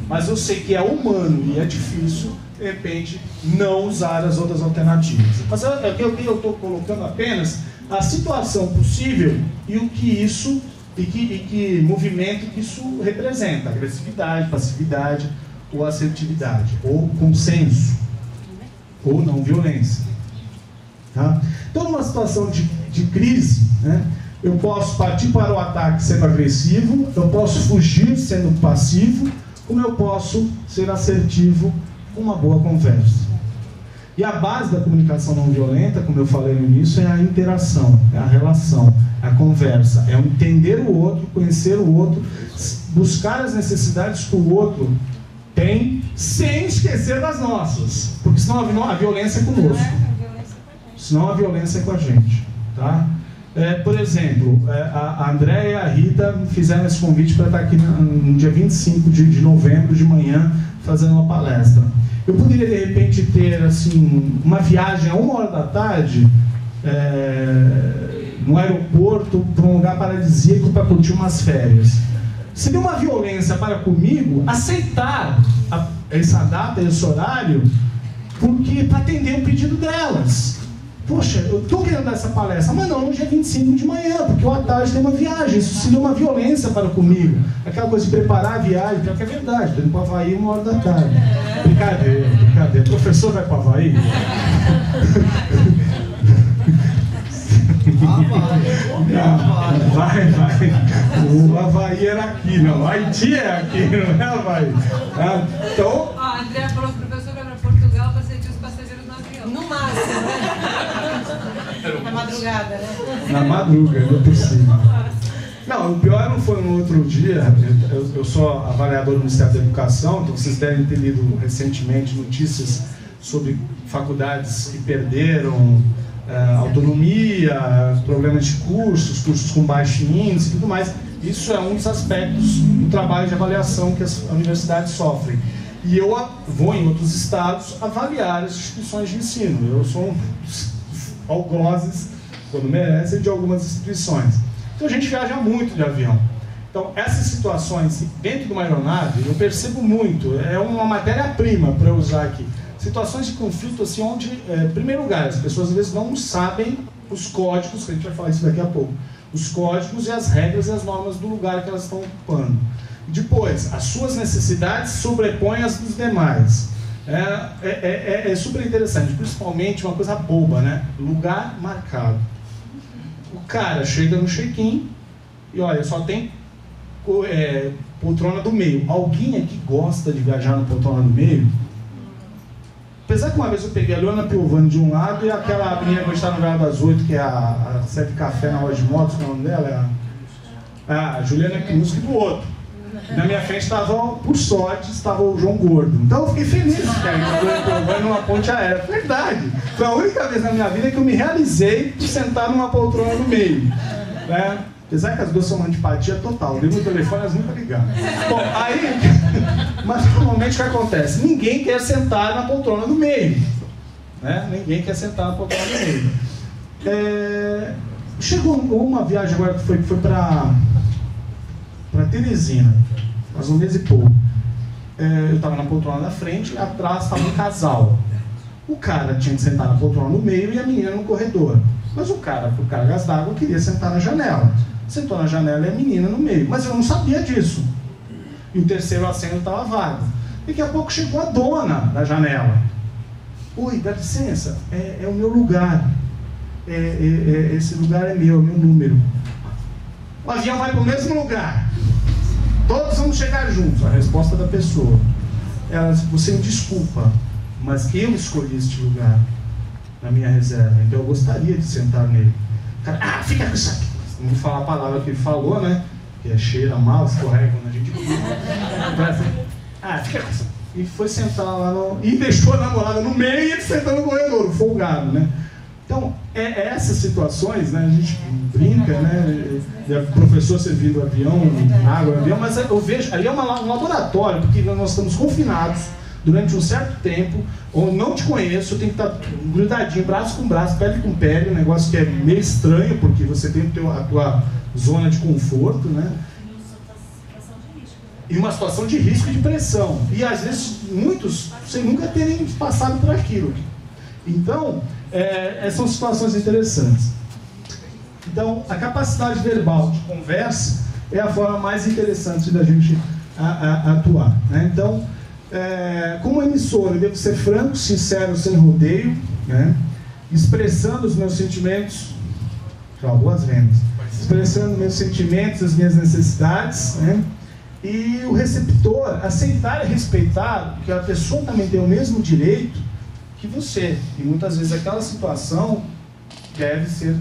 Mas eu sei que é humano e é difícil, de repente, não usar as outras alternativas. Mas eu estou colocando apenas a situação possível e o que isso, e que movimento que isso representa. Agressividade, passividade, ou assertividade, ou consenso, ou não violência. Tá? Então, numa situação de crise, né, eu posso partir para o ataque sendo agressivo, eu posso fugir sendo passivo, como eu posso ser assertivo com uma boa conversa. E a base da comunicação não violenta, como eu falei no início, é a interação, é a relação, é a conversa, é o entender o outro, conhecer o outro, buscar as necessidades que o outro tem, sem esquecer das nossas, porque senão a violência é conosco, senão a violência é com a gente, tá? Por exemplo, a Andréia e a Rita me fizeram esse convite para estar aqui no dia 25 de novembro, de manhã, fazendo uma palestra. Eu poderia, de repente, ter assim, uma viagem a 1h da tarde no aeroporto para um lugar paradisíaco para curtir umas férias. Seria uma violência para comigo aceitar essa data, esse horário, porque para atender o pedido delas. Poxa, eu estou querendo dar essa palestra, mas não no dia 25 de manhã, porque o à tarde tem uma viagem. Isso seria uma violência para comigo. Aquela coisa de preparar a viagem, pior que é verdade, estou indo para o Havaí 1h da tarde. Brincadeira, brincadeira. O professor vai para o Havaí? Vai. O Havaí era aqui, não. O Haiti é aqui, não é Havaí. Então... A Andréa falou que o professor vai para Portugal para sentir os passageiros no avião. No máximo, né? Na madrugada, né? Na madrugada, não é possível. Não, o pior não foi no outro dia. Eu sou avaliador do Ministério da Educação, então vocês devem ter lido recentemente notícias sobre faculdades que perderam autonomia, problemas de cursos com baixo índice e tudo mais. Isso é um dos aspectos do trabalho de avaliação que as universidades sofrem. E eu vou em outros estados avaliar as instituições de ensino. Eu sou um algozes, quando merecem, de algumas instituições. Então a gente viaja muito de avião. Então essas situações dentro de uma aeronave, eu percebo muito, é uma matéria-prima para eu usar aqui. Situações de conflito assim, onde, em primeiro lugar, as pessoas às vezes não sabem os códigos, que a gente vai falar isso daqui a pouco, os códigos e as regras e as normas do lugar que elas estão ocupando. Depois, as suas necessidades sobrepõem as dos demais. É super interessante, principalmente uma coisa boba, né? Lugar marcado. O cara chega no check-in e olha, só tem poltrona do meio. Alguém aqui gosta de viajar na poltrona do meio? Apesar que uma vez eu peguei a Leona Piovani de um lado e aquela menina que está no lugar das 8, que é a serve café na loja de motos, que é o nome dela, a Juliana Knuski do outro. Na minha frente estava, por sorte, estava o João Gordo. Então eu fiquei feliz, cara, numa ponte aérea. Verdade. Foi a única vez na minha vida que eu me realizei por sentar numa poltrona no meio. Né? Apesar que as duas são uma antipatia total. Dei meu telefone, elas nunca ligaram. Bom, aí... Mas normalmente o que acontece? Ninguém quer sentar na poltrona do meio. Né? Ninguém quer sentar na poltrona do meio. Chegou uma viagem agora que foi para Teresina, faz um mês e pouco. Eu estava na poltrona da frente e atrás estava um casal. O cara tinha que sentar na poltrona no meio e a menina no corredor. Mas o cara, por cargas d'água, queria sentar na janela. Sentou na janela e a menina no meio. Mas eu não sabia disso. E o terceiro assento estava vago. Daqui a pouco chegou a dona da janela. Oi, dá licença, é o meu lugar. Esse lugar é meu número. O avião vai para o mesmo lugar. Todos vamos chegar juntos. A resposta da pessoa. Ela disse, você me desculpa, mas eu escolhi este lugar na minha reserva, então eu gostaria de sentar nele. O cara, fica com isso aqui. Não vou falar a palavra que ele falou, né? Que cheira mal, escorrega quando a gente fica com isso. E foi sentar lá e deixou a namorada no meio e ele sentou no corredor, folgado, né? Então, essas situações, né? A gente brinca, né? O professor servindo o avião, água no avião, mas eu vejo, ali é um laboratório, porque nós estamos confinados durante um certo tempo, ou não te conheço, eu tenho que estar grudadinho, braço com braço, pele com pele, um negócio que é meio estranho, porque você tem que ter a tua zona de conforto, né? E uma situação de risco e de pressão. E às vezes, muitos, sem nunca terem passado por aquilo. Então, são situações interessantes. Então, a capacidade verbal de conversa é a forma mais interessante da gente atuar, né? Então, como emissor, eu devo ser franco, sincero, sem rodeio, né? Expressando os meus sentimentos. Tchau, boas vendas. expressando meus sentimentos, as minhas necessidades, né? E o receptor aceitar e respeitar que a pessoa também tem o mesmo direito que você. E muitas vezes aquela situação deve ser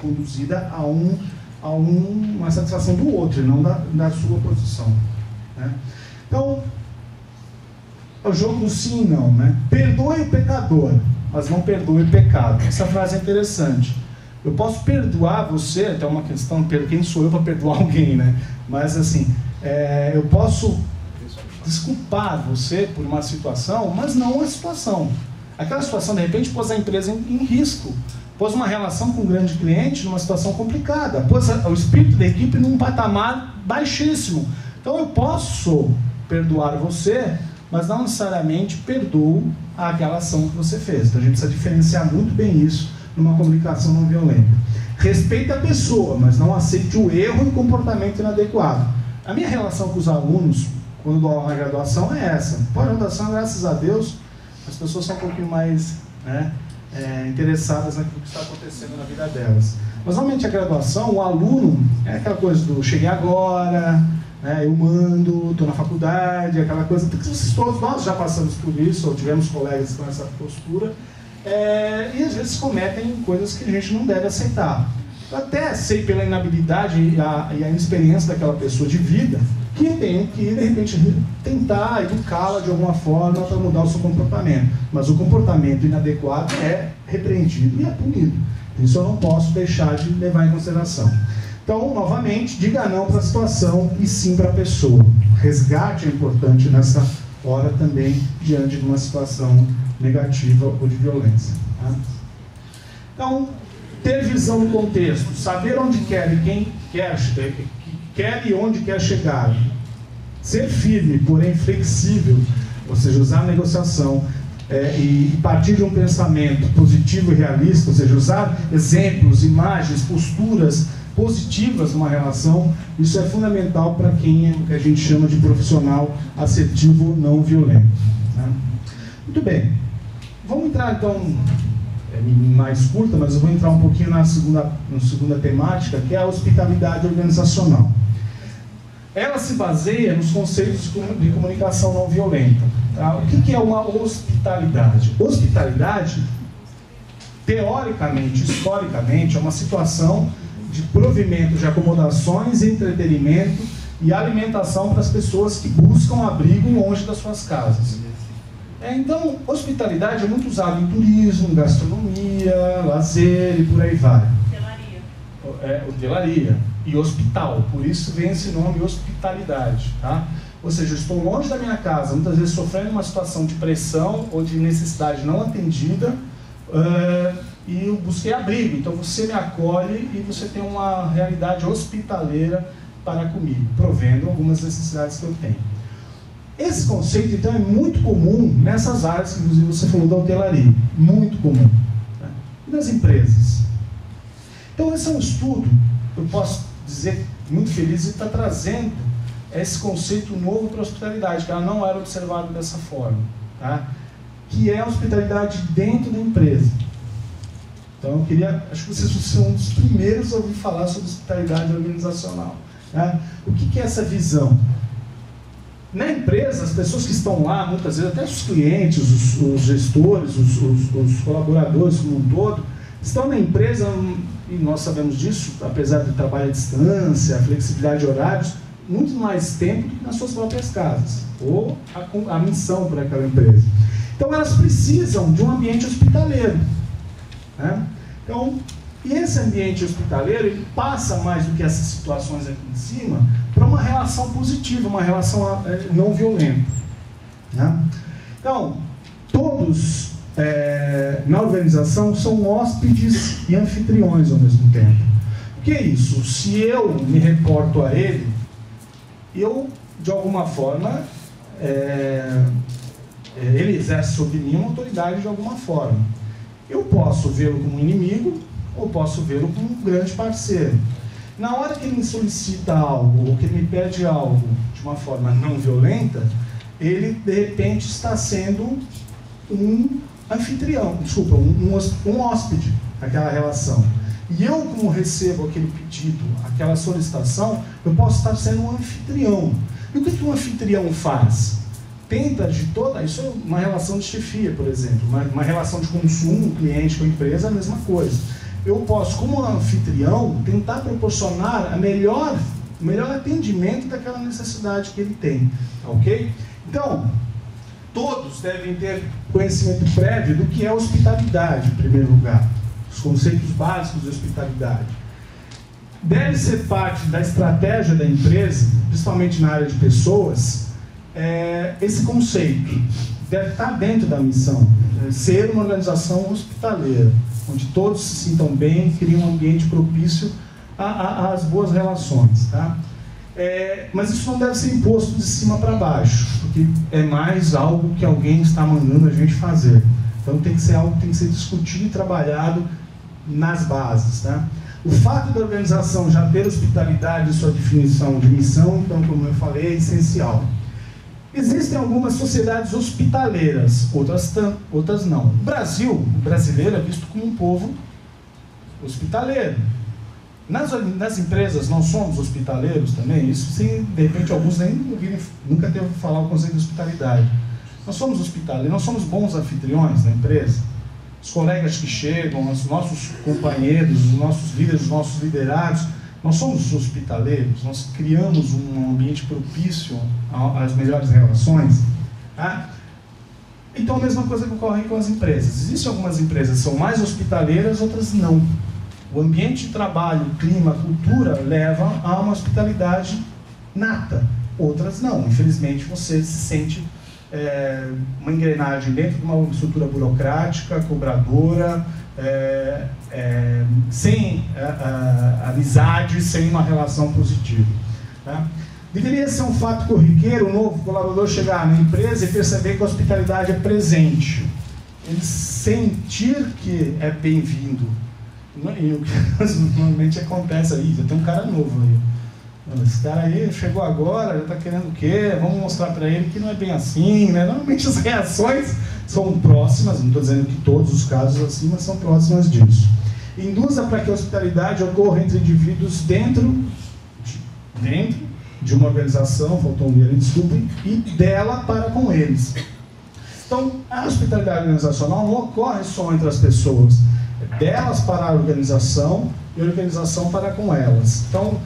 conduzida a uma satisfação do outro, e não da sua posição, né? Então, o jogo do sim e não, né? Perdoe o pecador, mas não perdoe o pecado. Essa frase é interessante. Eu posso perdoar você, até uma questão, quem sou eu para perdoar alguém, né? Mas assim, eu posso desculpar você por uma situação, mas não uma situação. Aquela situação, de repente, pôs a empresa em risco, pôs uma relação com um grande cliente numa situação complicada, pôs o espírito da equipe num patamar baixíssimo. Então eu posso perdoar você, mas não necessariamente perdoo aquela ação que você fez. Então a gente precisa diferenciar muito bem isso numa comunicação não violenta. Respeite a pessoa, mas não aceite o erro e o comportamento inadequado. A minha relação com os alunos, quando dou aula na graduação, é essa. Pós-graduação, graças a Deus, as pessoas são um pouquinho mais, né, interessadas naquilo que está acontecendo na vida delas. Mas, normalmente, a graduação, o aluno, é aquela coisa do cheguei agora, né, eu mando, estou na faculdade, aquela coisa, porque todos nós já passamos por isso, ou tivemos colegas com essa postura, e às vezes cometem coisas que a gente não deve aceitar. Eu até sei pela inabilidade e a inexperiência daquela pessoa de vida que tenho que, de repente, tentar educá-la de alguma forma para mudar o seu comportamento. Mas o comportamento inadequado é repreendido e é punido. Isso eu não posso deixar de levar em consideração. Então, novamente, diga não para a situação e sim para a pessoa. Resgate é importante nessa hora também, diante de uma situação negativa ou de violência. Tá? Então, ter visão do contexto, saber onde quer e quem quer e onde quer chegar. Ser firme, porém flexível, ou seja, usar a negociação e partir de um pensamento positivo e realista, ou seja, usar exemplos, imagens, posturas positivas numa relação, isso é fundamental para quem a gente chama de profissional assertivo não violento. Né? Muito bem. Vamos entrar então, mais curta, mas eu vou entrar um pouquinho na segunda temática, que é a hospitalidade organizacional. Ela se baseia nos conceitos de comunicação não violenta. Tá? O que é uma hospitalidade? Hospitalidade, teoricamente, historicamente, é uma situação de provimento de acomodações, entretenimento e alimentação para as pessoas que buscam abrigo longe das suas casas. Então, hospitalidade é muito usado em turismo, gastronomia, lazer e por aí vai. Hotelaria e hospital, por isso vem esse nome hospitalidade, tá? Ou seja, eu estou longe da minha casa, muitas vezes sofrendo uma situação de pressão ou de necessidade não atendida, e eu busquei abrigo, então você me acolhe e você tem uma realidade hospitaleira para comigo, provendo algumas necessidades que eu tenho. Esse conceito, então, é muito comum nessas áreas que, inclusive, você falou da hotelaria. Muito comum. Né? E das empresas. Então, esse é um estudo, eu posso dizer, muito feliz, e está trazendo esse conceito novo para a hospitalidade, que ela não era observada dessa forma. Tá? Que é a hospitalidade dentro da empresa. Então, eu queria, acho que vocês são um dos primeiros a ouvir falar sobre hospitalidade organizacional. Tá? O que é essa visão? Na empresa, as pessoas que estão lá, muitas vezes, até os clientes, os gestores, os colaboradores como um todo, estão na empresa, e nós sabemos disso, apesar do trabalho à distância, a flexibilidade de horários, muito mais tempo do que nas suas próprias casas, ou a missão para aquela empresa. Então, elas precisam de um ambiente hospitaleiro. Né? Então, e esse ambiente hospitaleiro, ele passa mais do que essas situações aqui em cima, para uma relação positiva, uma relação não violenta. Né? Então, todos na organização são hóspedes e anfitriões ao mesmo tempo. O que é isso? Se eu me reporto a ele, eu, de alguma forma, ele exerce sobre mim uma autoridade de alguma forma. Eu posso vê-lo como inimigo, ou posso vê-lo como um grande parceiro. Na hora que ele me solicita algo, ou que ele me pede algo de uma forma não violenta, ele, de repente, está sendo um anfitrião, desculpa, um hóspede naquela relação. E eu, como recebo aquele pedido, aquela solicitação, eu posso estar sendo um anfitrião. E o que um anfitrião faz? Tenta de toda... Isso é uma relação de chefia, por exemplo. Uma relação de consumo, cliente com empresa, é a mesma coisa. Eu posso, como anfitrião, tentar proporcionar o melhor atendimento daquela necessidade que ele tem. Ok? Então, todos devem ter conhecimento prévio do que é hospitalidade, em primeiro lugar. Os conceitos básicos de hospitalidade. Deve ser parte da estratégia da empresa, principalmente na área de pessoas, esse conceito. Deve estar dentro da missão. Ser uma organização hospitaleira, onde todos se sintam bem, criem um ambiente propício às boas relações. Tá? Mas isso não deve ser imposto de cima para baixo, porque é mais algo que alguém está mandando a gente fazer. Então tem que ser algo que tem que ser discutido e trabalhado nas bases. Tá? O fato da organização já ter hospitalidade em sua definição de missão, então, como eu falei, é essencial. Existem algumas sociedades hospitaleiras, outras não. O brasileiro é visto como um povo hospitaleiro. Nas empresas nós somos hospitaleiros também, isso sim, de repente alguns nem nunca teve que falar o conceito de hospitalidade. Nós somos hospitaleiros, nós somos bons anfitriões na empresa. Os colegas que chegam, os nossos companheiros, os nossos líderes, os nossos liderados, nós somos hospitaleiros, nós criamos um ambiente propício às melhores relações. Tá? Então a mesma coisa que ocorre com as empresas. Existem algumas empresas que são mais hospitaleiras, outras não. O ambiente de trabalho, o clima, a cultura leva a uma hospitalidade nata, outras não. Infelizmente você se sente uma engrenagem dentro de uma estrutura burocrática, cobradora, sem amizade, sem uma relação positiva. Tá? Deveria ser um fato corriqueiro o novo colaborador chegar na empresa e perceber que a hospitalidade é presente. Ele sentir que é bem-vindo. E o que normalmente acontece aí, já tem um cara novo aí. Esse cara aí chegou agora, já está querendo o quê? Vamos mostrar para ele que não é bem assim, né? Normalmente as reações são próximas, não estou dizendo que todos os casos assim, mas são próximas disso. Induza para que a hospitalidade ocorra entre indivíduos dentro de uma organização, faltou um dia ali, desculpem, e dela para com eles. Então, a hospitalidade organizacional não ocorre só entre as pessoas, é delas para a organização e a organização para com elas. Então,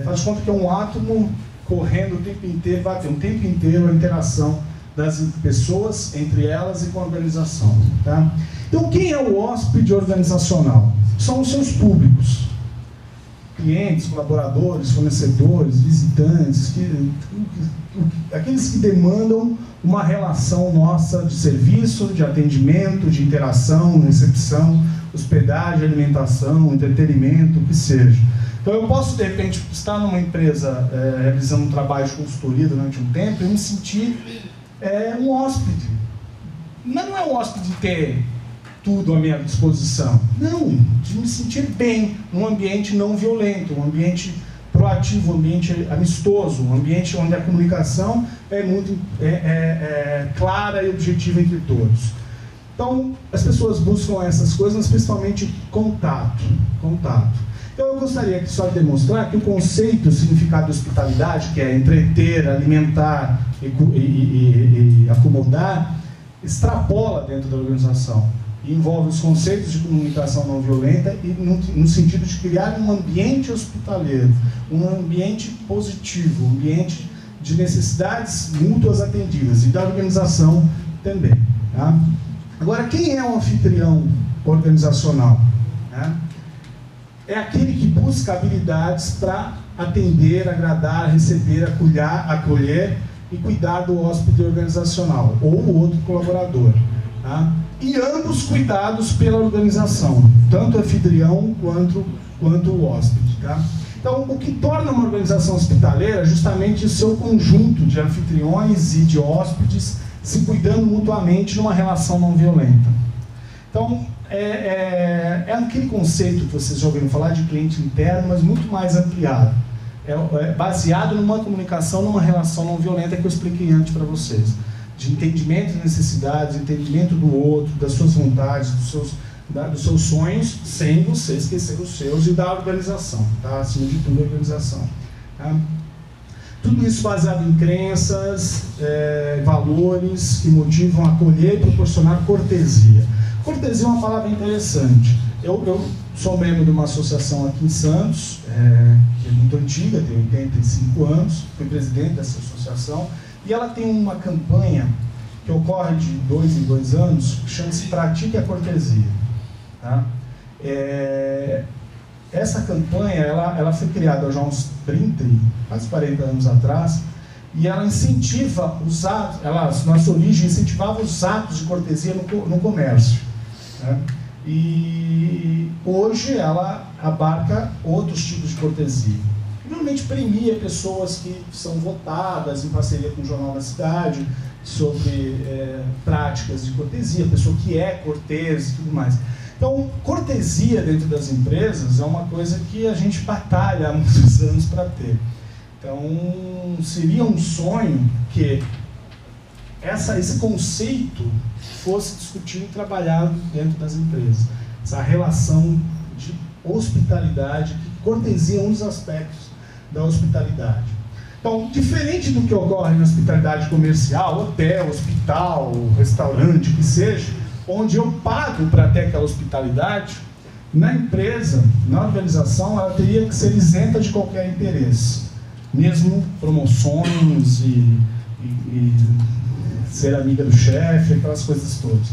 faz conta que é um átomo correndo o tempo inteiro, vai ter um tempo inteiro a interação das pessoas entre elas e com a organização. Tá? Então, quem é o hóspede organizacional? São os seus públicos. Clientes, colaboradores, fornecedores, visitantes, aqueles que demandam uma relação nossa de serviço, de atendimento, de interação, recepção, hospedagem, alimentação, entretenimento, o que seja. Então eu posso, de repente, estar numa empresa realizando um trabalho de consultoria durante um tempo e me sentir um hóspede. Mas não é um hóspede de ter tudo à minha disposição. Não, de me sentir bem num ambiente não violento, um ambiente proativo, um ambiente amistoso, um ambiente onde a comunicação é muito clara e objetiva entre todos. Então, as pessoas buscam essas coisas, mas principalmente contato. Então, eu gostaria de só demonstrar que o conceito, o significado de hospitalidade, que é entreter, alimentar e acomodar, extrapola dentro da organização. E envolve os conceitos de comunicação não violenta e no sentido de criar um ambiente hospitaleiro, um ambiente positivo, um ambiente de necessidades mútuas atendidas e da organização também. Tá? Agora, quem é um anfitrião organizacional? Tá? É aquele que busca habilidades para atender, agradar, receber, acolher e cuidar do hóspede organizacional ou o outro colaborador. Tá? E ambos cuidados pela organização, tanto o anfitrião quanto o hóspede. Tá? Então, o que torna uma organização hospitaleira é justamente o seu conjunto de anfitriões e de hóspedes se cuidando mutuamente numa relação não violenta. Então, é aquele conceito que vocês já ouviram falar de cliente interno, mas muito mais ampliado. É baseado numa comunicação, numa relação não violenta que eu expliquei antes para vocês. De entendimento de necessidades, entendimento do outro, das suas vontades, dos seus sonhos, sem você esquecer os seus e da organização, tá? Acima de tudo, a organização. Tá? Tudo isso baseado em crenças, valores que motivam a acolher e proporcionar cortesia. Cortesia é uma palavra interessante. Eu sou membro de uma associação aqui em Santos, que é muito antiga, tem 85 anos, fui presidente dessa associação, e ela tem uma campanha que ocorre de 2 em 2 anos, que chama-se Pratique a Cortesia. Tá? Essa campanha ela foi criada já há uns 30, quase 40 anos atrás, e ela incentiva os atos, ela, na sua origem, incentivava os atos de cortesia no comércio. Né? E hoje ela abarca outros tipos de cortesia. Normalmente premia pessoas que são votadas em parceria com o Jornal da Cidade sobre práticas de cortesia, pessoa que é cortês e tudo mais. Então, cortesia dentro das empresas é uma coisa que a gente batalha há muitos anos para ter. Então, seria um sonho que esse conceito fosse discutido e trabalhado dentro das empresas. Essa relação de hospitalidade, que cortesia é um dos aspectos da hospitalidade. Então, diferente do que ocorre na hospitalidade comercial, hotel, hospital, restaurante, que seja, onde eu pago para ter aquela hospitalidade, na empresa, na organização, ela teria que ser isenta de qualquer interesse. Mesmo promoções e ser amiga do chefe, aquelas coisas todas.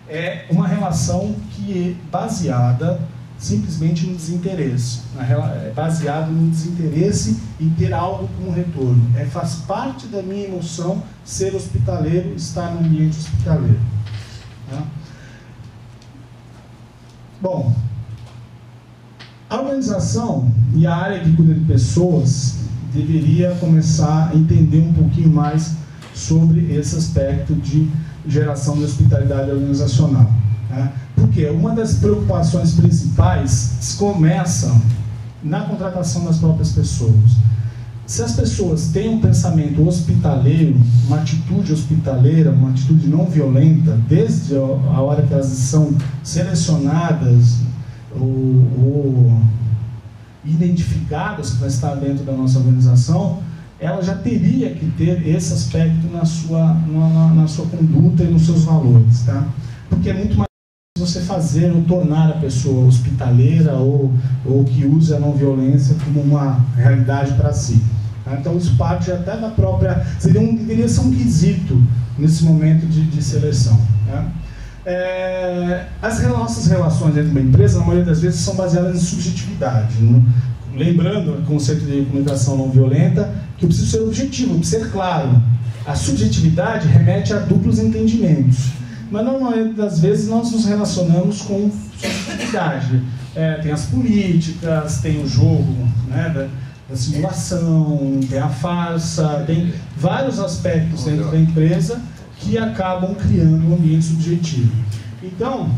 É uma relação que é baseada simplesmente no desinteresse. É baseado no desinteresse em ter algo como retorno. Faz parte da minha emoção ser hospitaleiro, estar no ambiente hospitaleiro. Tá? Bom, a organização e a área que cuida de pessoas deveria começar a entender um pouquinho mais sobre esse aspecto de geração de hospitalidade organizacional. Né? Porque uma das preocupações principais começa na contratação das próprias pessoas. Se as pessoas têm um pensamento hospitaleiro, uma atitude hospitaleira, uma atitude não violenta, desde a hora que elas são selecionadas ou identificadas para estar dentro da nossa organização, ela já teria que ter esse aspecto na sua conduta e nos seus valores. Tá? Porque é muito mais você fazer ou tornar a pessoa hospitaleira ou que use a não violência como uma realidade para si. Tá? Então isso parte até da própria... deveria ser um quesito nesse momento de seleção. Tá? As nossas relações dentro de uma empresa, na maioria das vezes, são baseadas em subjetividade. Né? Lembrando o conceito de comunicação não violenta, que eu preciso ser objetivo, eu preciso ser claro. A subjetividade remete a duplos entendimentos. Mas, na maioria das vezes, nós nos relacionamos com subjetividade. Tem as políticas, tem o jogo, né, da simulação, tem a farsa, tem vários aspectos dentro da empresa que acabam criando um ambiente subjetivo. Então,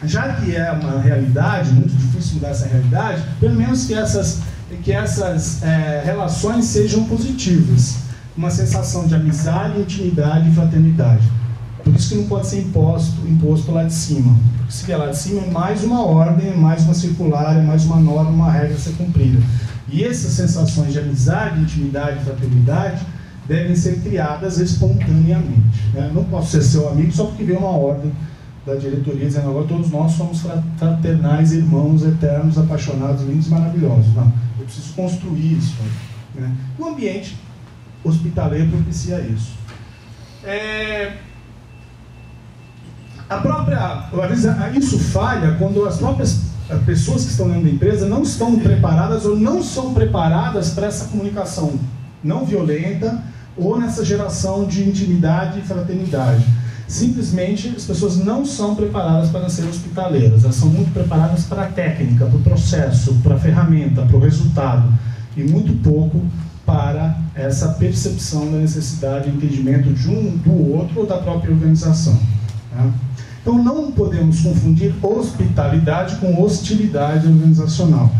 já que é uma realidade, muito difícil mudar essa realidade, pelo menos que essas relações sejam positivas. Uma sensação de amizade, intimidade e fraternidade. Por isso que não pode ser imposto lá de cima. Porque se vier lá de cima, é mais uma ordem, é mais uma circular, é mais uma norma, uma regra a ser cumprida. E essas sensações de amizade, intimidade e fraternidade devem ser criadas espontaneamente. Né? Não posso ser seu amigo só porque veio uma ordem da diretoria dizendo agora todos nós somos fraternais, irmãos eternos, apaixonados, lindos e maravilhosos. Não, eu preciso construir isso. Né? O ambiente hospitaleiro propicia isso. Isso falha quando as próprias pessoas que estão dentro da empresa não estão preparadas ou não são preparadas para essa comunicação não violenta ou nessa geração de intimidade e fraternidade. Simplesmente as pessoas não são preparadas para ser hospitaleiras, elas são muito preparadas para a técnica, para o processo, para a ferramenta, para o resultado e muito pouco para essa percepção da necessidade e entendimento de um do outro ou da própria organização. Tá? Então não podemos confundir hospitalidade com hostilidade organizacional,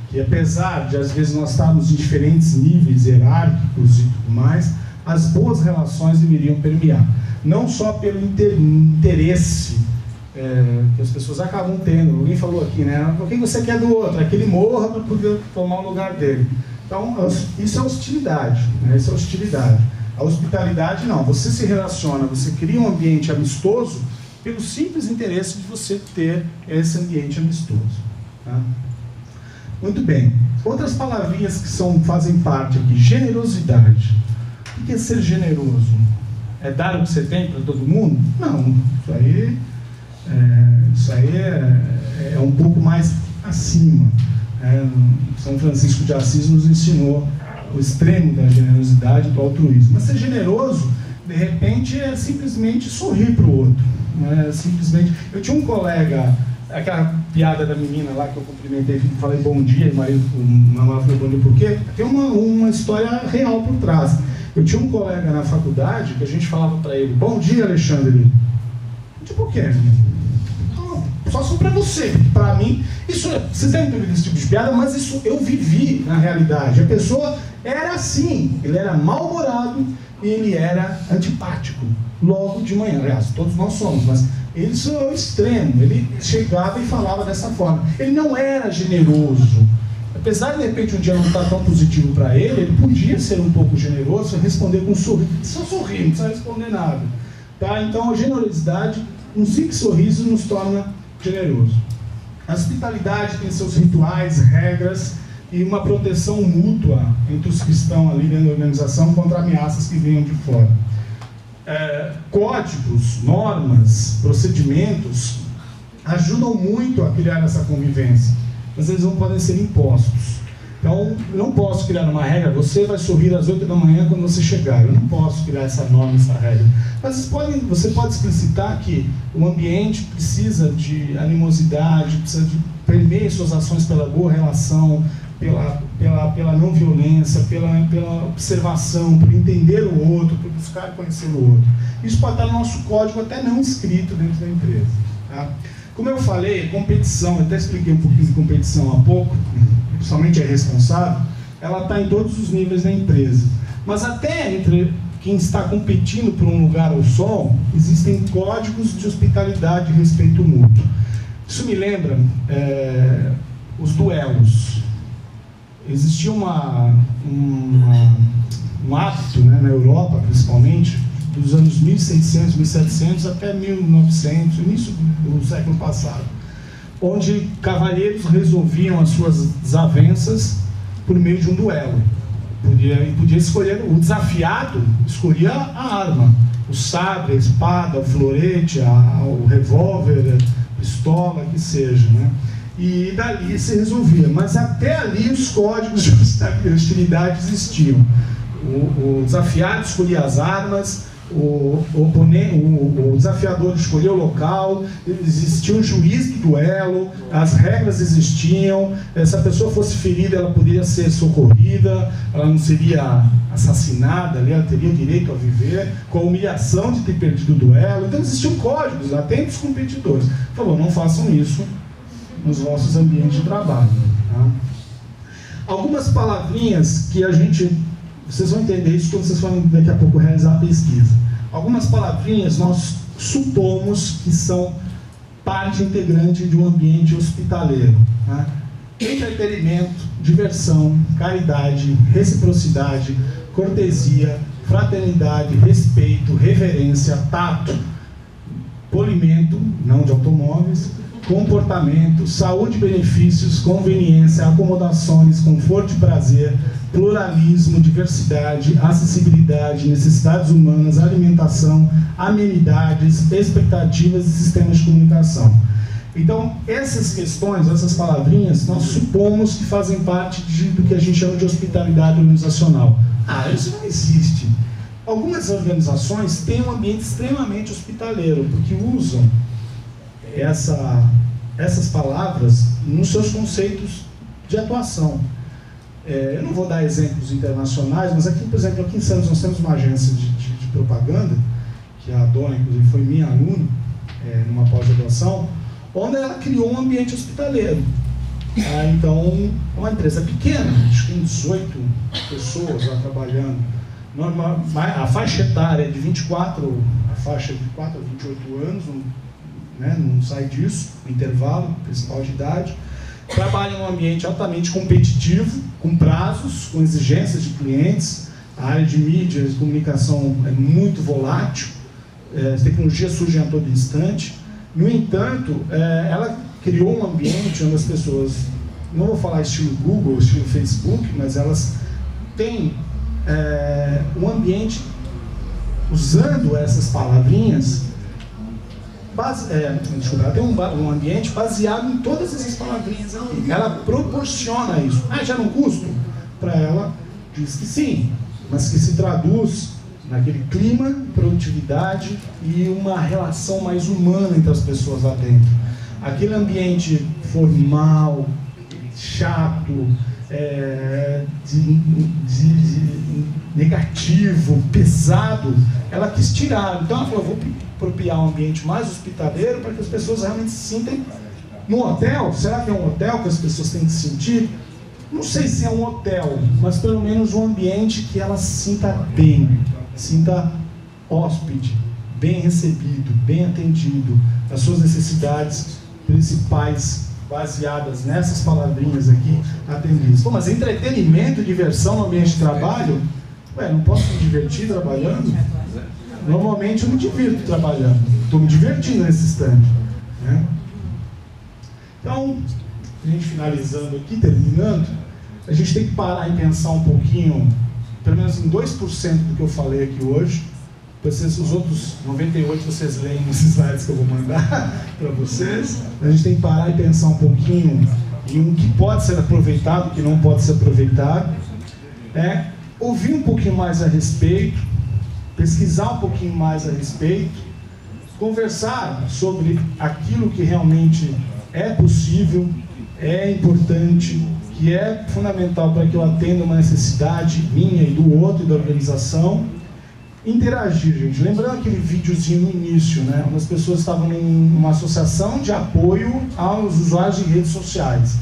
que apesar de às vezes nós estarmos em diferentes níveis hierárquicos e tudo mais, as boas relações deveriam permear, não só pelo interesse que as pessoas acabam tendo. Alguém falou aqui, né? O que você quer do outro? É que ele morra para poder tomar o lugar dele. Então, isso é hostilidade, né? Isso é hostilidade. A hospitalidade, não. Você se relaciona, você cria um ambiente amistoso pelo simples interesse de você ter esse ambiente amistoso. Tá? Muito bem. Outras palavrinhas que fazem parte aqui. Generosidade. O que é ser generoso? É dar o que você tem para todo mundo? Não. Isso aí é um pouco mais acima. São Francisco de Assis nos ensinou o extremo da generosidade e do altruísmo. Mas ser generoso, de repente, é simplesmente sorrir para o outro. Simplesmente. Eu tinha um colega, aquela piada da menina lá que eu cumprimentei, falei bom dia, e o namorado falou bom dia por quê? Tem uma história real por trás. Eu tinha um colega na faculdade que a gente falava para ele, bom dia, Alexandre. Tipo o quê? Só para você, porque para mim, isso, vocês devem ter ouvido esse tipo de piada, mas isso eu vivi na realidade. A pessoa era assim, ele era mal-humorado e ele era antipático, logo de manhã. Aliás, todos nós somos, mas isso é o extremo. Ele chegava e falava dessa forma. Ele não era generoso. Apesar de repente um dia não estar tão positivo para ele podia ser um pouco generoso e responder com um sorriso. Só sorrir, não precisa responder nada. Tá? Então a generosidade, um simples sorriso nos torna generoso. A hospitalidade tem seus rituais, regras e uma proteção mútua entre os que estão ali dentro da organização contra ameaças que venham de fora. Códigos, normas, procedimentos ajudam muito a criar essa convivência, mas eles não podem ser impostos. Então, eu não posso criar uma regra, você vai sorrir às 8 da manhã quando você chegar. Eu não posso criar essa norma, essa regra. Mas você pode explicitar que o ambiente precisa de animosidade, precisa de permear suas ações pela boa relação, pela não violência, pela observação, por entender o outro, por buscar conhecer o outro. Isso pode estar no nosso código até não escrito dentro da empresa. Tá? Como eu falei, competição, eu até expliquei um pouquinho de competição há pouco, principalmente a responsável, ela está em todos os níveis da empresa. Mas até entre quem está competindo por um lugar ao sol, existem códigos de hospitalidade e respeito mútuo. Isso me lembra os duelos. Existia um hábito, né, na Europa, principalmente, dos anos 1600, 1700 até 1900, início do século passado, onde cavalheiros resolviam as suas desavenças por meio de um duelo. Podia escolher, o desafiado escolhia a arma, o sabre, a espada, o florete, o revólver, a pistola, que seja, né? E dali se resolvia. Mas até ali os códigos de hostilidade existiam. O desafiado escolhia as armas, o desafiador escolheu o local, existia um juiz do duelo, as regras existiam, se a pessoa fosse ferida ela poderia ser socorrida, ela não seria assassinada, ela teria o direito a viver, com a humilhação de ter perdido o duelo. Então existiam códigos, até entre os competidores. Falou, não façam isso nos vossos ambientes de trabalho. Tá? Algumas palavrinhas que vocês vão entender isso quando vocês forem daqui a pouco realizar a pesquisa. Algumas palavrinhas nós supomos que são parte integrante de um ambiente hospitaleiro. Né? Entretenimento, diversão, caridade, reciprocidade, cortesia, fraternidade, respeito, reverência, tato, polimento, não de automóveis, comportamento, saúde, benefícios, conveniência, acomodações, conforto e prazer, pluralismo, diversidade, acessibilidade, necessidades humanas, alimentação, amenidades, expectativas e sistemas de comunicação. Então, essas questões, essas palavrinhas, nós supomos que fazem parte do que a gente chama de hospitalidade organizacional. Isso não existe. Algumas organizações têm um ambiente extremamente hospitaleiro, porque usam essas palavras nos seus conceitos de atuação. Eu não vou dar exemplos internacionais, mas aqui, por exemplo, aqui em Santos nós temos uma agência de propaganda, que a dona, inclusive, foi minha aluna, numa pós-graduação, onde ela criou um ambiente hospitaleiro. Então, é uma empresa pequena, acho que tem 18 pessoas lá trabalhando. A faixa etária é de 24, a faixa de 4 a 28 anos, né? Não sai disso, o intervalo, principal de idade. Trabalha em um ambiente altamente competitivo, com prazos, com exigências de clientes. A área de mídia e comunicação é muito volátil, as tecnologias surgem a todo instante. No entanto, ela criou um ambiente onde as pessoas, não vou falar estilo Google, estilo Facebook, mas elas têm um ambiente, usando essas palavrinhas, ela tem um ambiente baseado em todas essas palavrinhas aqui. Ela proporciona isso. Já não custo? Para ela, diz que sim, mas que se traduz naquele clima, produtividade e uma relação mais humana entre as pessoas lá dentro. Aquele ambiente formal, chato, negativo, pesado, ela quis tirar. Então ela falou, vou apropriar um ambiente mais hospitaleiro para que as pessoas realmente se sintem no hotel. Será que é um hotel que as pessoas têm que se sentir? Não sei se é um hotel, mas pelo menos um ambiente que ela se sinta bem, sinta hóspede, bem recebido, bem atendido, as suas necessidades principais baseadas nessas palavrinhas aqui atendidas. Pô, mas entretenimento, diversão no ambiente de trabalho? Não posso me divertir trabalhando? Normalmente eu me divirto trabalhando, estou me divertindo nesse instante, né? Então, a gente finalizando aqui, terminando, a gente tem que parar e pensar um pouquinho, pelo menos em 2% do que eu falei aqui hoje. Vocês, os outros 98% vocês leem nos slides que eu vou mandar para vocês. A gente tem que parar e pensar um pouquinho em o que pode ser aproveitado, o que não pode ser aproveitado. Ouvir um pouquinho mais a respeito, pesquisar um pouquinho mais a respeito, conversar sobre aquilo que realmente é possível, é importante, que é fundamental para que eu atenda uma necessidade minha e do outro e da organização. Interagir, gente. Lembrando aquele videozinho no início, né? Onde as pessoas estavam numa associação de apoio aos usuários de redes sociais,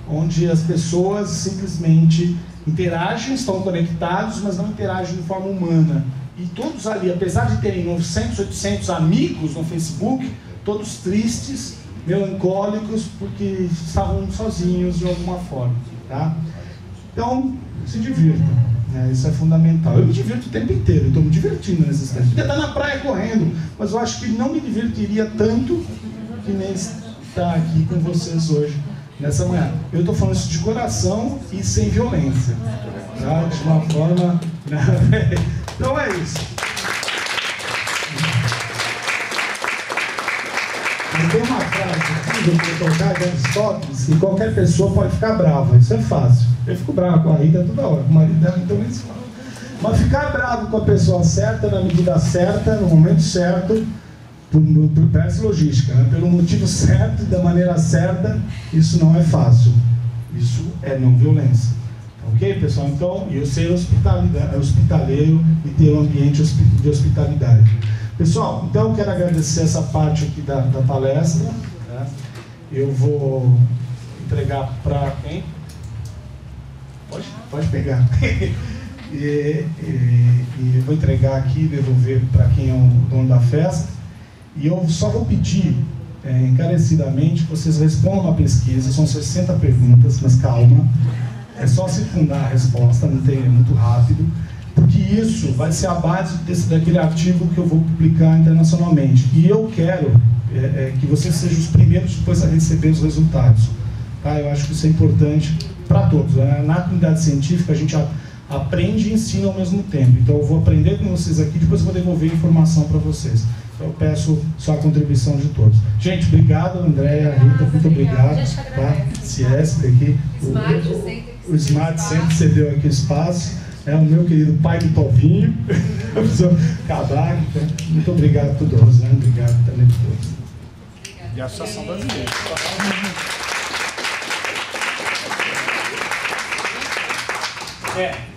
onde as pessoas simplesmente interagem, estão conectados, mas não interagem de forma humana. E todos ali, apesar de terem 900, 800 amigos no Facebook, todos tristes, melancólicos, porque estavam sozinhos de alguma forma, tá? Então, se divirtam, né? Isso é fundamental. Eu me divirto o tempo inteiro, eu estou me divertindo nesse instante. Podia estar na praia correndo, mas eu acho que não me divertiria tanto que nem estar aqui com vocês hoje, nessa manhã. Eu estou falando isso de coração e sem violência, tá? De uma forma... Então é isso. Tem uma frase aqui, eu vou tocar, que é Aristóteles, que qualquer pessoa pode ficar brava. Isso é fácil. Eu fico bravo com a Rita toda hora, com o marido dela, então nem se fala. Mas ficar bravo com a pessoa certa, na medida certa, no momento certo, por essa logística, né? Pelo motivo certo e da maneira certa, isso não é fácil. Isso é não violência. Ok, pessoal? Então, eu ser hospitaleiro e ter um ambiente de hospitalidade. Pessoal, então eu quero agradecer essa parte aqui da palestra, né? Eu vou entregar para quem? Pode pegar. e vou entregar aqui, devolver para quem é o dono da festa. E eu só vou pedir encarecidamente que vocês respondam a pesquisa. São 60 perguntas, mas calma. É só secundar a resposta, não tem, é muito rápido. Porque isso vai ser a base daquele artigo que eu vou publicar internacionalmente. E eu quero que vocês sejam os primeiros depois a receber os resultados. Tá? Eu acho que isso é importante para todos. Na comunidade científica, a gente aprende e ensina ao mesmo tempo. Então, eu vou aprender com vocês aqui, depois eu vou devolver a informação para vocês. Então, eu peço só a contribuição de todos. Gente, obrigado, Andréia, Rita, muito obrigado. Tá? Ciesc aqui. O Smart sempre cedeu aqui espaço. É o meu querido pai do Tovinho, a pessoa Cabac. Muito obrigado a todos, Rosane, obrigado também a todos. E a Associação Brasileira. É.